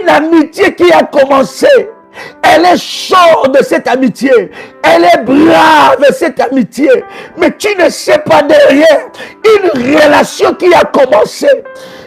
Une amitié qui a commencé. Elle est chaude, cette amitié. Elle est brave, cette amitié. Mais tu ne sais pas derrière une relation qui a commencé.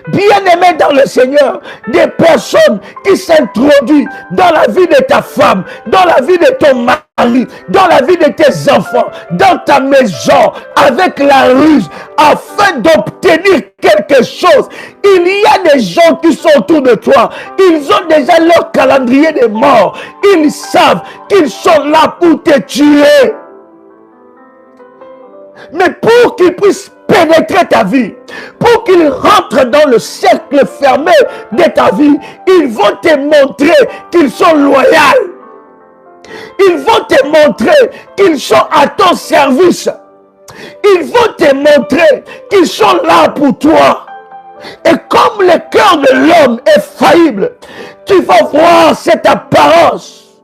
Bien-aimé dans le Seigneur, des personnes qui s'introduisent dans la vie de ta femme, dans la vie de ton mari, dans la vie de tes enfants, dans ta maison, avec la ruse, afin d'obtenir quelque chose. Il y a des gens qui sont autour de toi. Ils ont déjà leur calendrier de mort. Ils savent qu'ils sont là pour te tuer. Mais pour qu'ils puissent pénétrer ta vie, pour qu'ils rentrent dans le cercle fermé de ta vie, ils vont te montrer qu'ils sont loyaux. Ils vont te montrer qu'ils sont à ton service. Ils vont te montrer qu'ils sont là pour toi. Et comme le cœur de l'homme est faillible, tu vas voir cette apparence.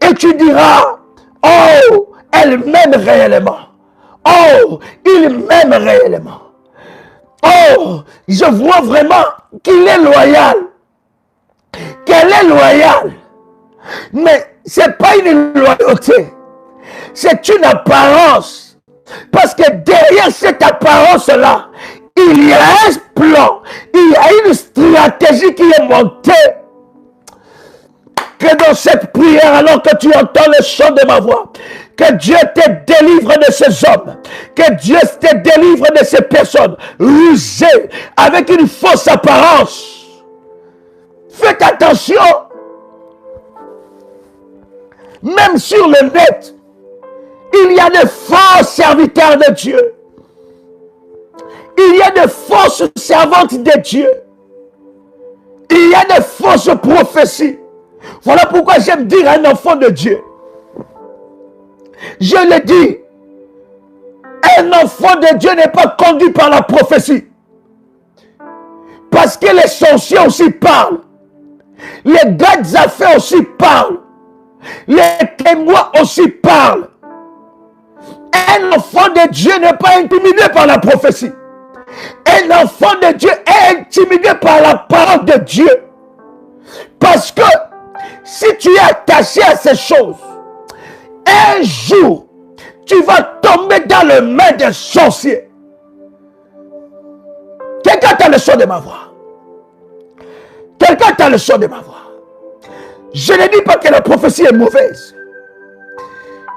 Et tu diras, oh, elle m'aime réellement. Oh, il m'aime réellement. Oh, je vois vraiment qu'il est loyal. Qu'elle est loyale. Mais ce n'est pas une loyauté. C'est une apparence. Parce que derrière cette apparence-là, il y a un plan. Il y a une stratégie qui est montée. Que dans cette prière, alors que tu entends le chant de ma voix, que Dieu te délivre de ces hommes, que Dieu te délivre de ces personnes rusées avec une fausse apparence. Faites attention. Même sur le net, il y a de faux serviteurs de Dieu. Il y a de fausses servantes de Dieu. Il y a de fausses prophéties. Voilà pourquoi j'aime dire à un enfant de Dieu. Je le dis. Un enfant de Dieu n'est pas conduit par la prophétie. Parce que les sorciers aussi parlent. Les gars des affaires aussi parlent. Les témoins aussi parlent. Un enfant de Dieu n'est pas intimidé par la prophétie. Un enfant de Dieu est intimidé par la parole de Dieu. Parce que si tu es attaché à ces choses, un jour, tu vas tomber dans les mains des sorciers. Quelqu'un t'a le son de ma voix. Quelqu'un t'a le son de ma voix. Je ne dis pas que la prophétie est mauvaise.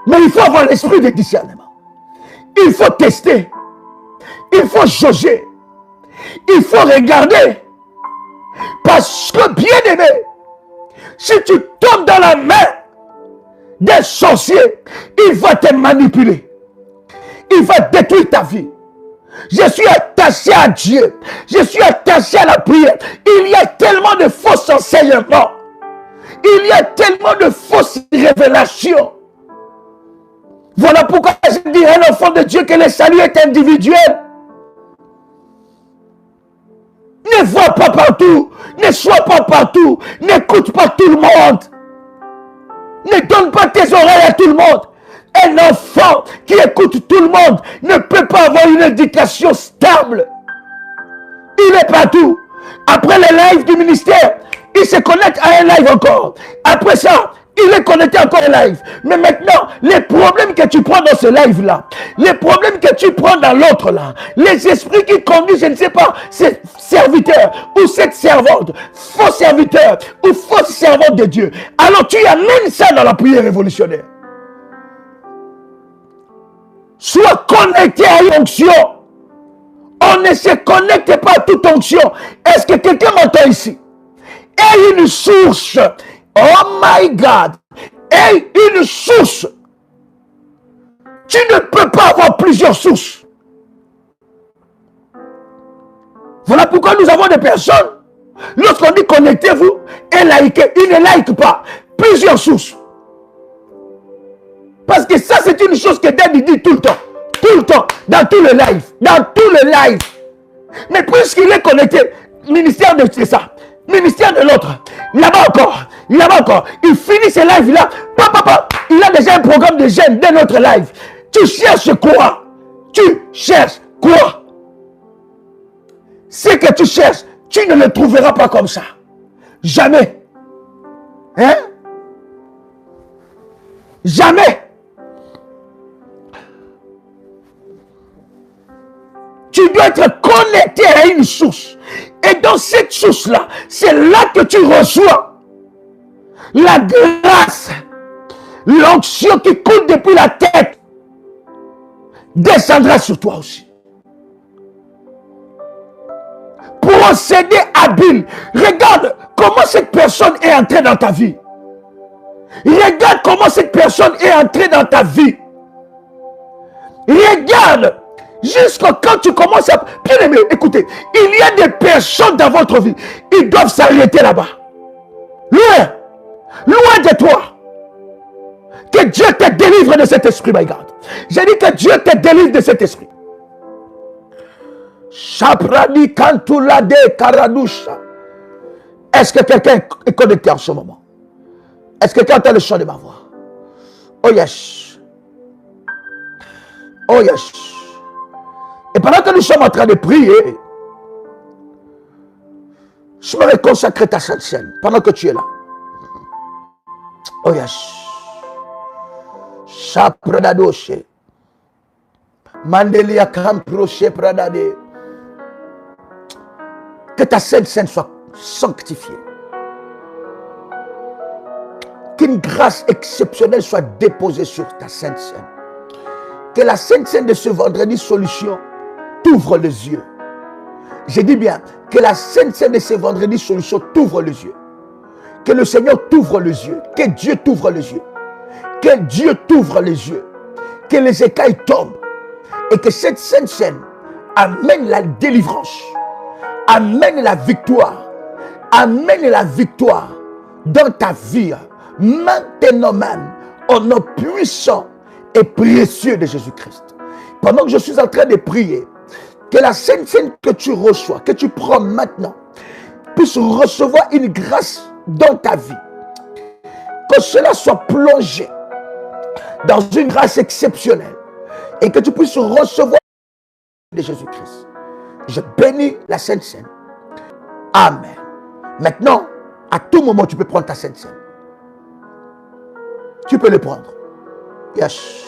Mais il faut avoir l'esprit de discernement. Il faut tester. Il faut jauger. Il faut regarder. Parce que, bien aimé, si tu tombes dans la main des sorciers, il va te manipuler. Il va détruire ta vie. Je suis attaché à Dieu. Je suis attaché à la prière. Il y a tellement de faux enseignements. Il y a tellement de fausses révélations. Voilà pourquoi je dis à l'enfant de Dieu que le salut est individuel. Ne vois pas partout. Ne sois pas partout. N'écoute pas tout le monde. Ne donne pas tes oreilles à tout le monde. Un enfant qui écoute tout le monde ne peut pas avoir une éducation stable. Il est partout. Après les lives du ministère, il se connecte à un live encore. Après ça, il est connecté encore à un live. Mais maintenant, les problèmes que tu prends dans ce live-là, les problèmes que tu prends dans l'autre là, les esprits qui conduisent, je ne sais pas, ces serviteurs ou cette servante, faux serviteur ou fausse servante de Dieu. Alors tu amènes ça dans la prière révolutionnaire. Sois connecté à une onction. On ne se connecte pas à toute onction. Est-ce que quelqu'un m'entend ici? Et une source. Oh my God. Et une source. Tu ne peux pas avoir plusieurs sources. Voilà pourquoi nous avons des personnes. Lorsqu'on dit connectez-vous et likez, ils ne like pas. Plusieurs sources. Parce que ça, c'est une chose que David dit tout le temps. Tout le temps. Dans tous les lives. Dans tous les lives. Mais puisqu'il est connecté, ministère de ça, ministère de l'autre, là-bas encore, là-bas encore, il finit ce live-là, il a déjà un programme de jeûne d'un autre live. Tu cherches quoi? Tu cherches quoi? Ce que tu cherches, tu ne le trouveras pas comme ça. Jamais. Hein? Jamais. Tu dois être connecté à une source. Et dans cette source-là, c'est là que tu reçois la grâce, l'onction qui coule depuis la tête, descendra sur toi aussi. Procédé habile. Regarde comment cette personne est entrée dans ta vie. Regarde comment cette personne est entrée dans ta vie. Regarde. Jusqu'à quand tu commences à... Bien aimé, écoutez, il y a des personnes dans votre vie, ils doivent s'arrêter là-bas. Loin. Loin de toi. Que Dieu te délivre de cet esprit, my God. J'ai dit que Dieu te délivre de cet esprit. Chaprani Kantulade Karadusha. Est-ce que quelqu'un est connecté en ce moment? Est-ce que quelqu'un entend le chant de ma voix? Oh yes. Oh yes. Et pendant que nous sommes en train de prier, je me consacrer ta sainte scène pendant que tu es là. Oh yes. Chapradadoshe. Mandelia Kamproche Pradade. Que ta sainte scène soit sanctifiée. Qu'une grâce exceptionnelle soit déposée sur ta sainte scène. Que la sainte scène de ce vendredi solution t'ouvre les yeux. Je dis bien que la sainte scène de ce vendredi solution t'ouvre les yeux. Que le Seigneur t'ouvre les yeux. Que Dieu t'ouvre les yeux. Que Dieu t'ouvre les yeux. Que les écailles tombent. Et que cette sainte scène amène la délivrance. Amène la victoire. Amène la victoire dans ta vie. Maintenant même, au nom puissant et précieux de Jésus-Christ. Pendant que je suis en train de prier, que la sainte scène que tu reçois, que tu prends maintenant, puisse recevoir une grâce dans ta vie. Que cela soit plongé dans une grâce exceptionnelle. Et que tu puisses recevoir de Jésus-Christ. Je bénis la sainte scène. Amen. Maintenant, À tout moment, tu peux prendre ta Sainte Seine. Tu peux le prendre. Yes.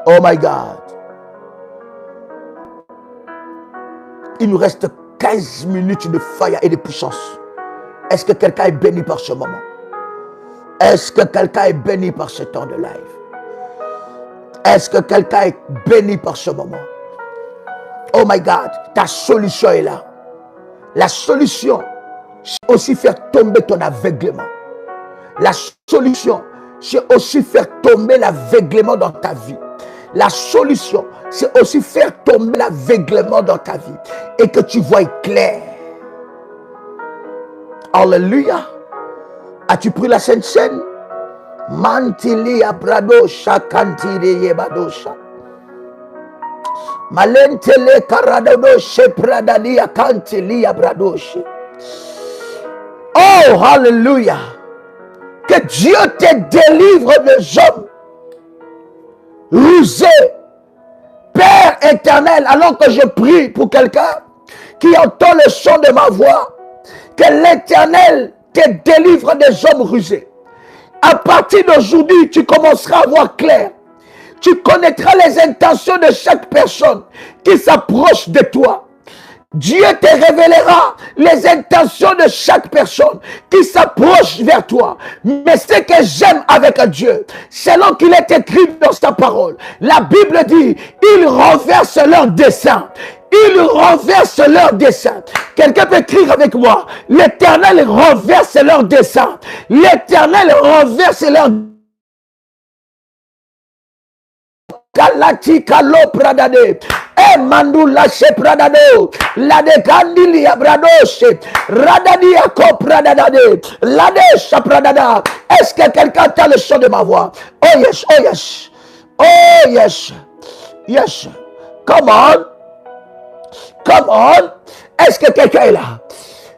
Oh my God. Il nous reste 15 minutes de fire et de puissance. Est-ce que quelqu'un est béni par ce moment? Est-ce que quelqu'un est béni par ce temps de live? Est-ce que quelqu'un est béni par ce moment? Oh my God, ta solution est là. La solution, c'est aussi faire tomber ton aveuglement. La solution, c'est aussi faire tomber l'aveuglement dans ta vie. La solution, c'est aussi faire tomber l'aveuglement dans ta vie et que tu vois clair. Alléluia. As-tu pris la Sainte Seine? Mantili abradosha kantiri yebadosha. Malentele karadoshe pradalia kantili abradoshe. Oh, alléluia. Que Dieu te délivre des hommes rusés. Père éternel, alors que je prie pour quelqu'un qui entend le son de ma voix, que l'Éternel te délivre des hommes rusés. À partir d'aujourd'hui, tu commenceras à voir clair. Tu connaîtras les intentions de chaque personne qui s'approche de toi. Dieu te révélera les intentions de chaque personne qui s'approche vers toi. Mais ce que j'aime avec Dieu, selon qu'il est écrit dans sa parole, la Bible dit, il renverse leurs desseins. Il renverse leurs desseins. Quelqu'un peut écrire avec moi, l'Éternel renverse leurs desseins. L'Éternel renverse leurs desseins. Kalati kalo pradade, mandula she pradado, la de candili abradoshe, radadi ako pradade, la de pradada. Est-ce que quelqu'un entend le son de ma voix? Oh yes, oh yes, oh yes, yes. Come on, come on. Est-ce que quelqu'un est là?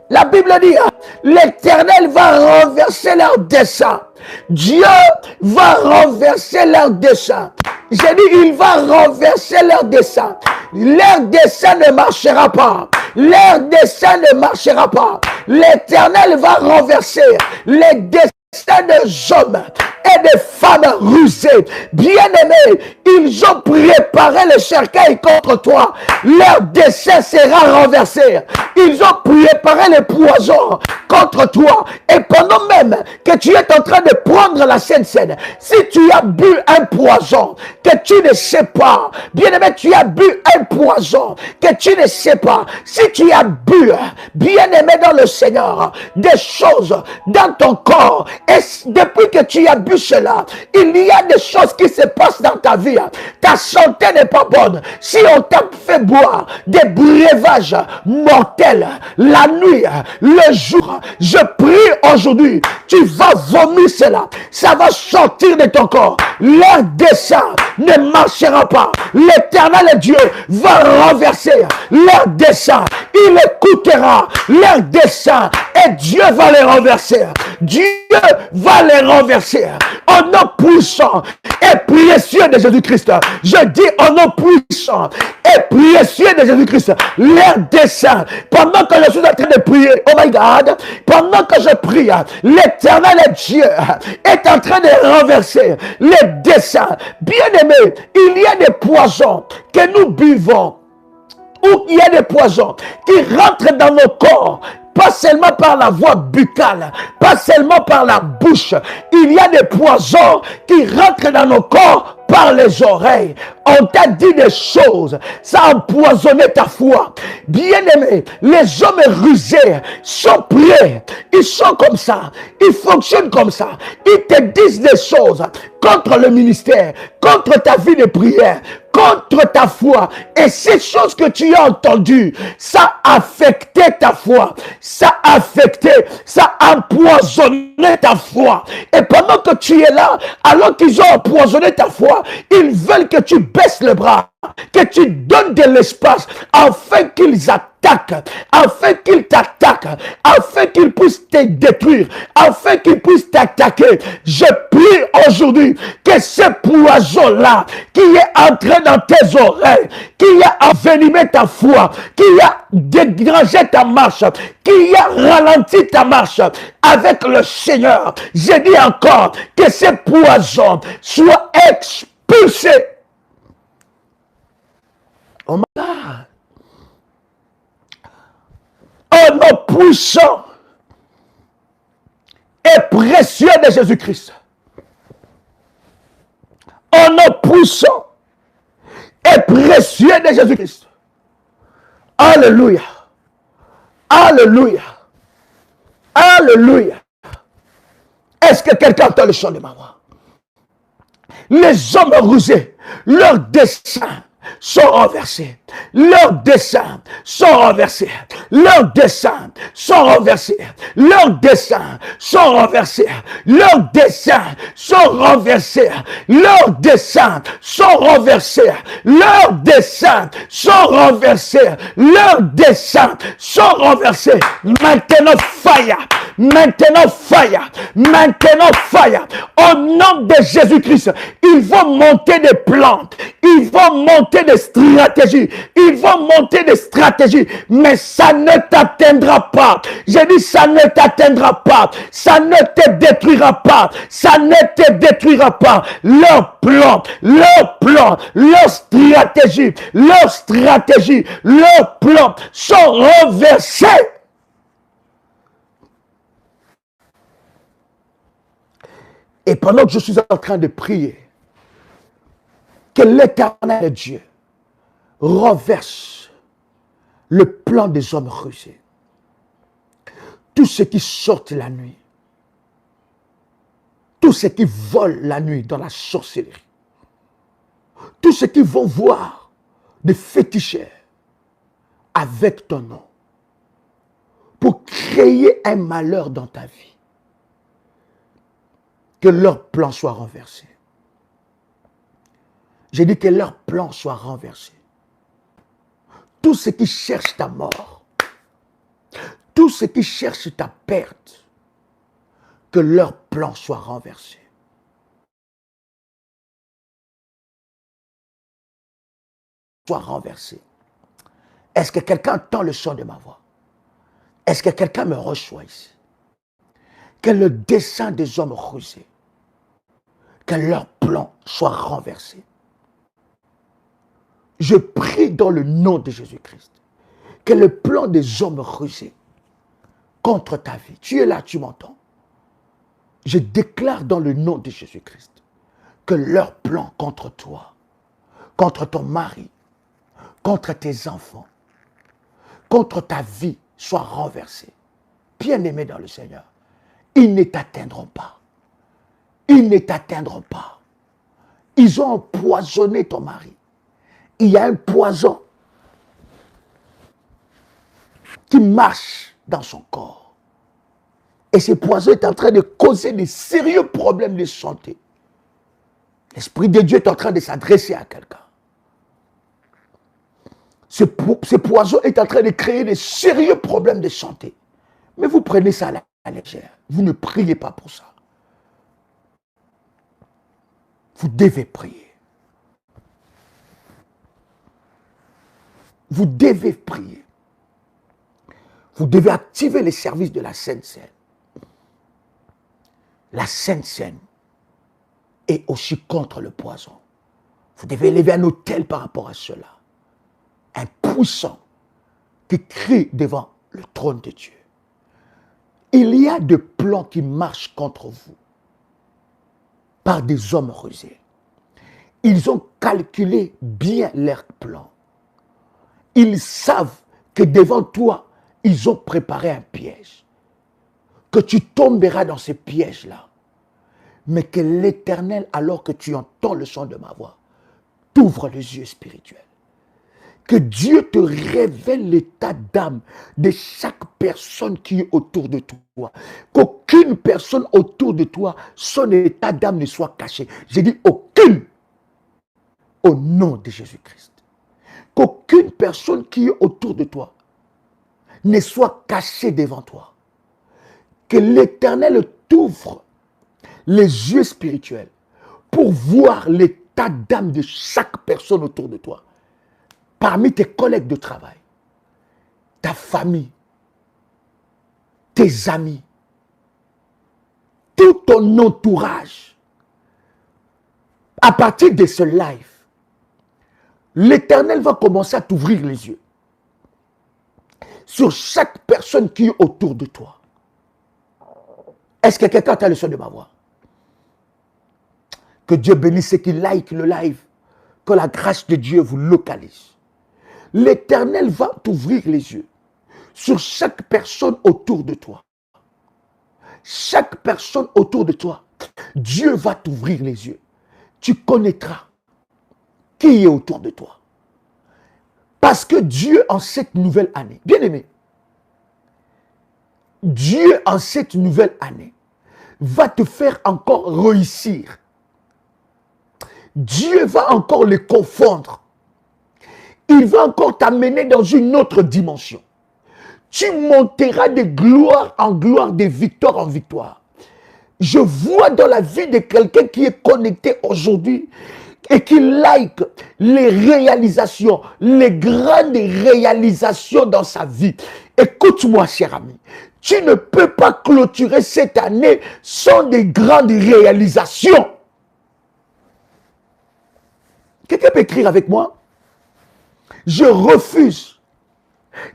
La Bible dit, l'Éternel va renverser leurs desseins. Dieu va renverser leurs desseins. J'ai dit, il va renverser leurs desseins. Leur dessein ne marchera pas. Leur dessein ne marchera pas. L'Éternel va renverser les desseins des hommes et des femmes rusées. Bien-aimés, ils ont préparé le cercueil contre toi. Leur dessein sera renversé. Ils ont préparé le poison contre toi. Et pendant même que tu es en train de prendre la Sainte Seine, si tu as bu un poison que tu ne sais pas, bien-aimé, tu as bu un poison que tu ne sais pas. Si tu as bu, bien-aimé dans le Seigneur, des choses dans ton corps, et depuis que tu as bu cela, il y a des choses qui se passent dans ta vie. Ta santé n'est pas bonne. Si on t'a fait boire des breuvages mortels la nuit, le jour, je prie aujourd'hui, tu vas vomir cela. Ça va sortir de ton corps. Leur dessein ne marchera pas. L'Éternel Dieu va renverser leur dessein. Il écoutera leur dessein et Dieu va les renverser. Dieu va les renverser. Au nom puissant et précieux de Jésus-Christ. Je dis au nom puissant et précieux de Jésus-Christ. Leur dessein. Pendant que je suis en train de prier, oh my God, pendant que je prie, l'Éternel Dieu est en train de renverser les desseins. Bien-aimés, il y a des poisons que nous buvons, ou il y a des poisons qui rentrent dans nos corps, pas seulement par la voie buccale, pas seulement par la bouche. Il y a des poisons qui rentrent dans nos corps par les oreilles. On t'a dit des choses, ça a empoisonné ta foi. Bien-aimé, les hommes rusés sont prêts, ils sont comme ça, ils fonctionnent comme ça. Ils te disent des choses contre le ministère, contre ta vie de prière, contre ta foi. Et ces choses que tu as entendues, ça a affecté ta foi, ça a affecté, ça a empoisonné ta foi. Et pendant que tu es là, alors qu'ils ont empoisonné ta foi, ils veulent que tu baisses le bras, que tu donnes de l'espace afin qu'ils attaquent, afin qu'ils t'attaquent, afin qu'ils puissent te détruire, afin qu'ils puissent t'attaquer. Je prie aujourd'hui que ce poison-là qui est entré dans tes oreilles, qui a envenimé ta foi, qui a dérangé ta marche, qui a ralenti ta marche avec le Seigneur, je dis encore que ce poison soit expulsé. Oh my God. Au nom puissant et précieux de Jésus-Christ. Au nom puissant et précieux de Jésus-Christ. Alléluia. Alléluia. Alléluia. Est-ce que quelqu'un entend le chant de ma voix? Les hommes rusés, leur dessein sont renversés. Leurs desseins sont renversés. Leurs desseins sont renversés. Leurs desseins sont renversés. Leurs desseins sont renversés. Leurs desseins sont renversés. Leurs desseins sont renversés. Leurs desseins sont renversés. Maintenant, fire. Maintenant, fire. Maintenant, fire. Au nom de Jésus-Christ, ils vont monter des plans. Ils vont monter des stratégies. Ils vont monter des stratégies. Mais ça ne t'atteindra pas. J'ai dit ça ne t'atteindra pas. Ça ne te détruira pas. Ça ne te détruira pas. Leurs plans, leurs plans, leurs stratégies, leurs plans sont renversés. Et pendant que je suis en train de prier, que l'Éternel Dieu renverse le plan des hommes rusés. Tous ceux qui sortent la nuit, tous ceux qui volent la nuit dans la sorcellerie, tous ceux qui vont voir des féticheurs avec ton nom pour créer un malheur dans ta vie. Que leur plan soit renversé. J'ai dit que leur plan soit renversé. Tous ceux qui cherchent ta mort, tous ceux qui cherchent ta perte, que leur plan soit renversé. Soit renversé. Est-ce que quelqu'un entend le son de ma voix? Est-ce que quelqu'un me reçoit ici? Que le dessein des hommes rusés, que leur plan soit renversé. Je prie dans le nom de Jésus-Christ que le plan des hommes rusés contre ta vie, tu es là, tu m'entends. Je déclare dans le nom de Jésus-Christ que leur plan contre toi, contre ton mari, contre tes enfants, contre ta vie soit renversé. Bien-aimé dans le Seigneur, ils ne t'atteindront pas. Ils ne t'atteindront pas. Ils ont empoisonné ton mari. Il y a un poison qui marche dans son corps. Et ce poison est en train de causer de sérieux problèmes de santé. L'Esprit de Dieu est en train de s'adresser à quelqu'un. Ce poison est en train de créer de sérieux problèmes de santé. Mais vous prenez ça à la légère. Vous ne priez pas pour ça. Vous devez prier. Vous devez prier. Vous devez activer les services de la Sainte Seine. La Sainte Seine est aussi contre le poison. Vous devez élever un autel par rapport à cela. Un puissant qui crie devant le trône de Dieu. Il y a des plans qui marchent contre vous par des hommes rusés. Ils ont calculé bien leurs plans. Ils savent que devant toi, ils ont préparé un piège. Que tu tomberas dans ce piège-là. Mais que l'Éternel, alors que tu entends le son de ma voix, t'ouvre les yeux spirituels. Que Dieu te révèle l'état d'âme de chaque personne qui est autour de toi. Qu'aucune personne autour de toi, son état d'âme ne soit caché. J'ai dit aucune. Au nom de Jésus-Christ. Qu'aucune personne qui est autour de toi ne soit caché devant toi. Que l'Éternel t'ouvre les yeux spirituels pour voir l'état d'âme de chaque personne autour de toi. Parmi tes collègues de travail, ta famille, tes amis, tout ton entourage. À partir de ce live, l'Éternel va commencer à t'ouvrir les yeux sur chaque personne qui est autour de toi. Est-ce que quelqu'un a le son de ma voix? Que Dieu bénisse ceux qui like le live. Que la grâce de Dieu vous localise. L'Éternel va t'ouvrir les yeux sur chaque personne autour de toi. Chaque personne autour de toi, Dieu va t'ouvrir les yeux. Tu connaîtras qui est autour de toi. Parce que Dieu, en cette nouvelle année, bien aimé, Dieu, en cette nouvelle année, va te faire encore réussir. Dieu va encore les confondre. Il va encore t'amener dans une autre dimension. Tu monteras de gloire en gloire, de victoire en victoire. Je vois dans la vie de quelqu'un qui est connecté aujourd'hui et qui like les réalisations, les grandes réalisations dans sa vie. Écoute-moi, cher ami. Tu ne peux pas clôturer cette année sans des grandes réalisations. Quelqu'un peut écrire avec moi? Je refuse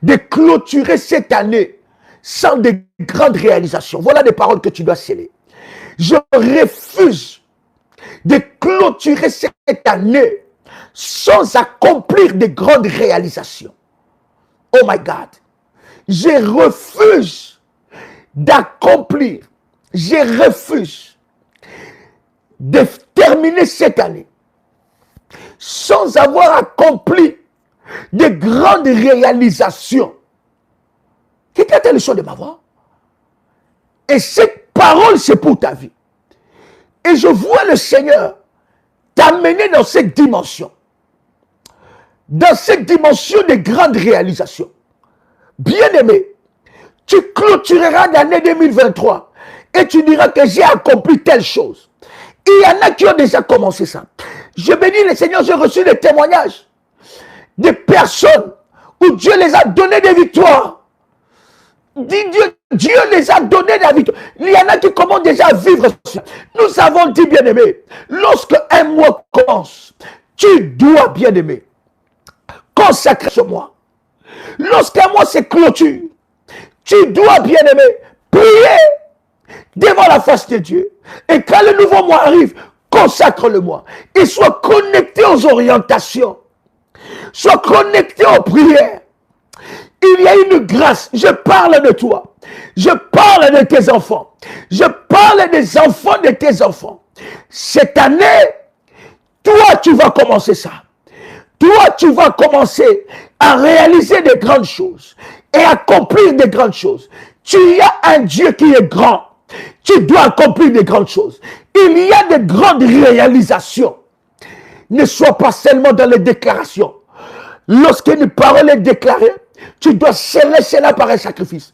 de clôturer cette année sans de grandes réalisations. Voilà des paroles que tu dois sceller. Je refuse de clôturer cette année sans accomplir de grandes réalisations. Oh my God. Je refuse d'accomplir, je refuse de terminer cette année sans avoir accompli de grandes réalisations. Quelqu'un a le son de ma voix? Et cette parole, c'est pour ta vie. Et je vois le Seigneur t'amener dans cette dimension. Dans cette dimension de grandes réalisations. Bien-aimé, tu clôtureras l'année 2023 et tu diras que j'ai accompli telle chose. Il y en a qui ont déjà commencé ça. Je bénis le Seigneur, j'ai reçu des témoignages de personnes où Dieu les a donné des victoires. Dieu les a donné des victoires. Il y en a qui commencent déjà à vivre ça. Nous avons dit, bien-aimé, lorsque un mois commence, tu dois, bien-aimé, consacrer ce mois. Lorsqu'un mois se clôture, tu dois, bien-aimé, prier devant la face de Dieu. Et quand le nouveau mois arrive, consacre le mois. Et sois connecté aux orientations. Sois connecté aux prières. Il y a une grâce. Je parle de toi. Je parle de tes enfants. Je parle des enfants de tes enfants. Cette année, toi, tu vas commencer ça. Toi, tu vas commencer à réaliser des grandes choses et accomplir des grandes choses. Tu as un Dieu qui est grand. Tu dois accomplir des grandes choses. Il y a de grandes réalisations. Ne sois pas seulement dans les déclarations. Lorsqu'une parole est déclarée, tu dois sceller cela par un sacrifice.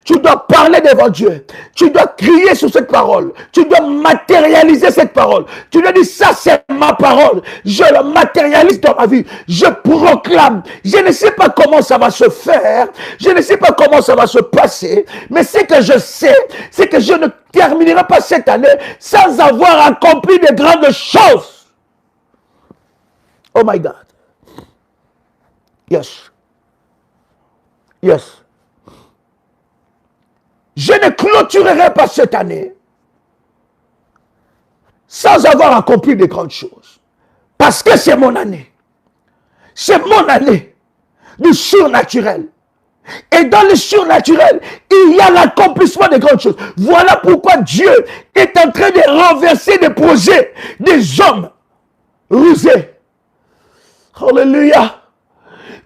Tu dois parler devant Dieu. Tu dois crier sur cette parole. Tu dois matérialiser cette parole. Tu dois dire, ça c'est ma parole. Je la matérialise dans ma vie. Je proclame. Je ne sais pas comment ça va se faire. Je ne sais pas comment ça va se passer. Mais ce que je sais, c'est que je ne terminerai pas cette année sans avoir accompli de grandes choses. Oh my God. Yes. Yes. Je ne clôturerai pas cette année sans avoir accompli de grandes choses. Parce que c'est mon année. C'est mon année du surnaturel. Et dans le surnaturel, il y a l'accomplissement de grandes choses. Voilà pourquoi Dieu est en train de renverser des projets des hommes rusés. Alléluia.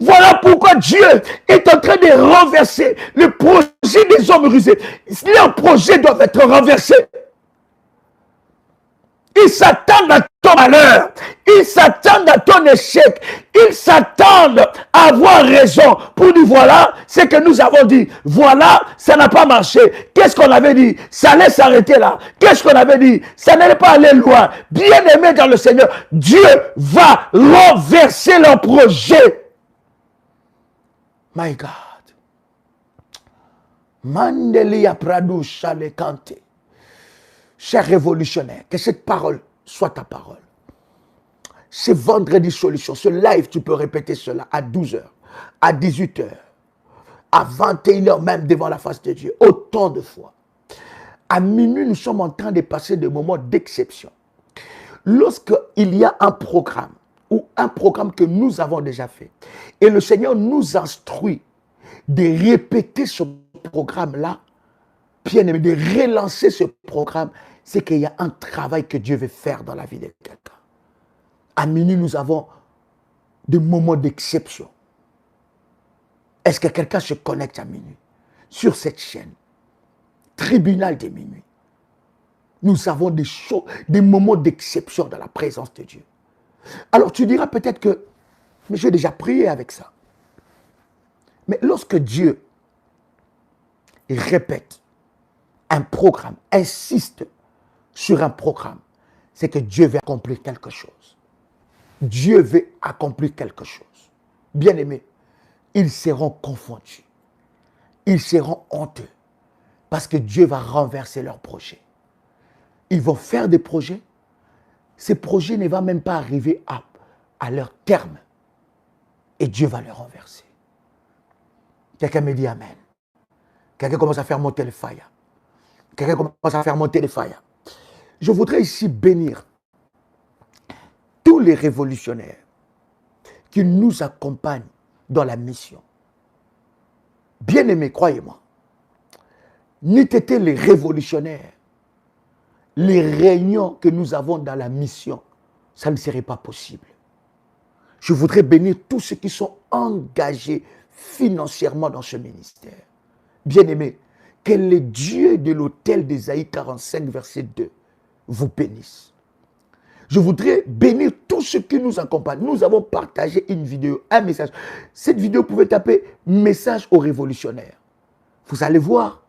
Voilà pourquoi Dieu est en train de renverser le projet des hommes rusés. Leurs projets doivent être renversés. Ils s'attendent à ton malheur. Ils s'attendent à ton échec. Ils s'attendent à avoir raison pour dire voilà ce que nous avons dit. Voilà, ça n'a pas marché. Qu'est-ce qu'on avait dit? Ça allait s'arrêter là. Qu'est-ce qu'on avait dit? Ça n'allait pas aller loin. Bien aimé dans le Seigneur, Dieu va renverser leur projet. My God. Mandelia Prado Chalekante. Cher révolutionnaire, que cette parole soit ta parole. C'est vendredi solution. Ce live, tu peux répéter cela à 12h, à 18h, à 21h même devant la face de Dieu. Autant de fois. À minuit, nous sommes en train de passer des moments d'exception. Lorsqu'il y a un programme, ou un programme que nous avons déjà fait, et le Seigneur nous instruit de répéter ce programme-là, bien aimé, de relancer ce programme, c'est qu'il y a un travail que Dieu veut faire dans la vie de quelqu'un. À minuit, nous avons des moments d'exception. Est-ce que quelqu'un se connecte à minuit sur cette chaîne? Tribunal de minuit. Nous avons des moments d'exception dans la présence de Dieu. Alors tu diras peut-être que, mais j'ai déjà prié avec ça. Mais lorsque Dieu répète un programme, insiste sur un programme, c'est que Dieu veut accomplir quelque chose. Dieu veut accomplir quelque chose. Bien aimés, ils seront confondus. Ils seront honteux. Parce que Dieu va renverser leurs projets. Ils vont faire des projets. Ces projets ne vont même pas arriver à leur terme. Et Dieu va les renverser. Quelqu'un me dit Amen. Quelqu'un commence à faire monter le fire. Quelqu'un commence à faire monter le fire. Je voudrais ici bénir tous les révolutionnaires qui nous accompagnent dans la mission. Bien-aimés, croyez-moi, n'eût été les révolutionnaires, les réunions que nous avons dans la mission, ça ne serait pas possible. Je voudrais bénir tous ceux qui sont engagés financièrement dans ce ministère. Bien-aimés, que le Dieu de l'autel d'Ésaïe 45, verset 2, vous bénisse. Je voudrais bénir tous ceux qui nous accompagnent. Nous avons partagé une vidéo, un message. Cette vidéo, vous pouvez taper « Message aux révolutionnaires ». Vous allez voir,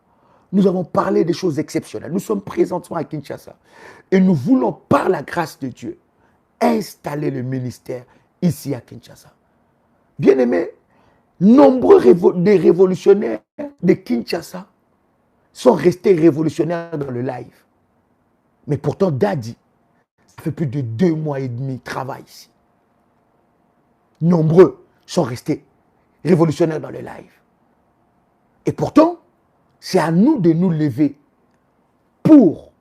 nous avons parlé des choses exceptionnelles. Nous sommes présentement à Kinshasa. Et nous voulons, par la grâce de Dieu, installer le ministère ici à Kinshasa. Bien-aimés, nombreux des révolutionnaires de Kinshasa sont restés révolutionnaires dans le live. Mais pourtant, Daddy, ça fait plus de 2 mois et demi de travail ici. Nombreux sont restés révolutionnaires dans le live. Et pourtant, c'est à nous de nous lever pour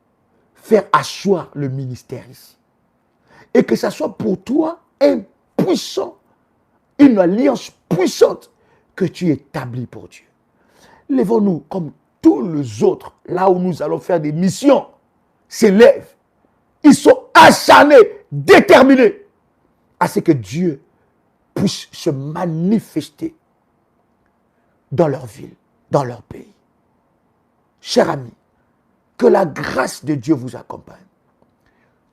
faire asseoir le ministère ici. Et que ça soit pour toi un puissant, une alliance puissante que tu établis pour Dieu. Lèvons-nous comme tous les autres, là où nous allons faire des missions, s'élèvent. Ils sont acharnés, déterminés à ce que Dieu puisse se manifester dans leur ville, dans leur pays. Chers amis, que la grâce de Dieu vous accompagne.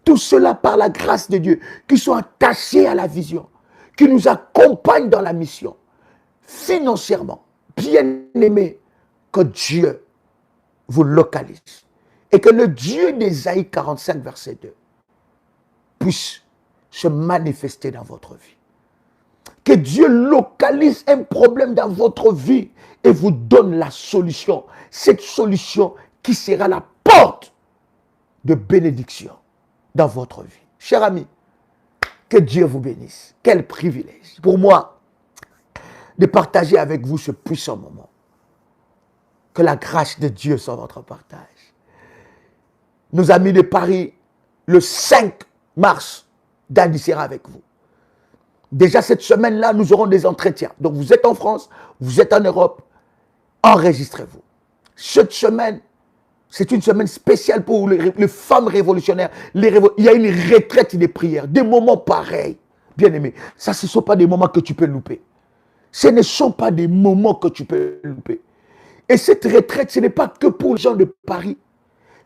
Tout cela par la grâce de Dieu, qui sont attachés à la vision, qui nous accompagnent dans la mission, financièrement, bien aimés, que Dieu vous localise. Et que le Dieu d'Ésaïe 45, verset 2, puisse se manifester dans votre vie. Que Dieu localise un problème dans votre vie et vous donne la solution. Cette solution qui sera la porte de bénédiction dans votre vie. Chers amis, que Dieu vous bénisse. Quel privilège pour moi de partager avec vous ce puissant moment. Que la grâce de Dieu soit votre partage. Nos amis de Paris, le 5 mars, Daddy sera avec vous. Déjà cette semaine-là, nous aurons des entretiens. Donc vous êtes en France, vous êtes en Europe, enregistrez-vous. Cette semaine, c'est une semaine spéciale pour les femmes révolutionnaires. Il y a une retraite des prières, des moments pareils. Bien aimés, ça ce ne sont pas des moments que tu peux louper. Ce ne sont pas des moments que tu peux louper. Et cette retraite, ce n'est pas que pour les gens de Paris,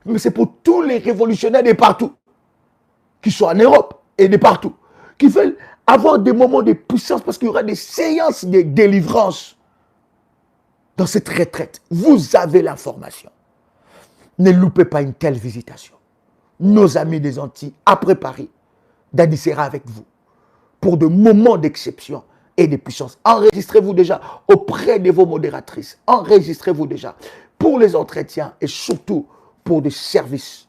mais c'est pour tous les révolutionnaires de partout. qui sont en Europe et de partout, qui veulent avoir des moments de puissance parce qu'il y aura des séances de délivrance dans cette retraite. Vous avez l'information. Ne loupez pas une telle visitation. Nos amis des Antilles, après Paris, Dadi sera avec vous pour de moments d'exception et de puissance. Enregistrez-vous déjà auprès de vos modératrices. Enregistrez-vous déjà pour les entretiens et surtout pour des services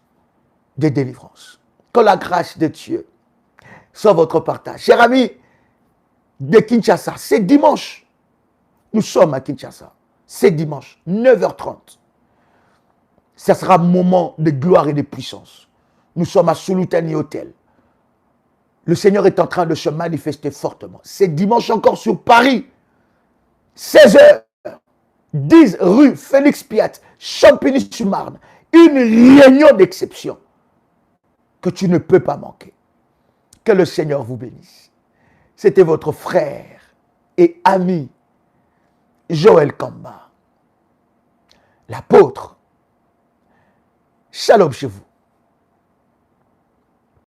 de délivrance. Que la grâce de Dieu soit votre partage. Chers amis de Kinshasa, c'est dimanche. Nous sommes à Kinshasa. C'est dimanche, 9h30. Ça sera un moment de gloire et de puissance. Nous sommes à Sultani Hotel. Le Seigneur est en train de se manifester fortement. C'est dimanche encore sur Paris. 16h. 10 rue Félix Piat, Champigny-sur-Marne. Une réunion d'exception que tu ne peux pas manquer. Que le Seigneur vous bénisse. C'était votre frère et ami Joël Kamba, l'apôtre. Shalom chez vous.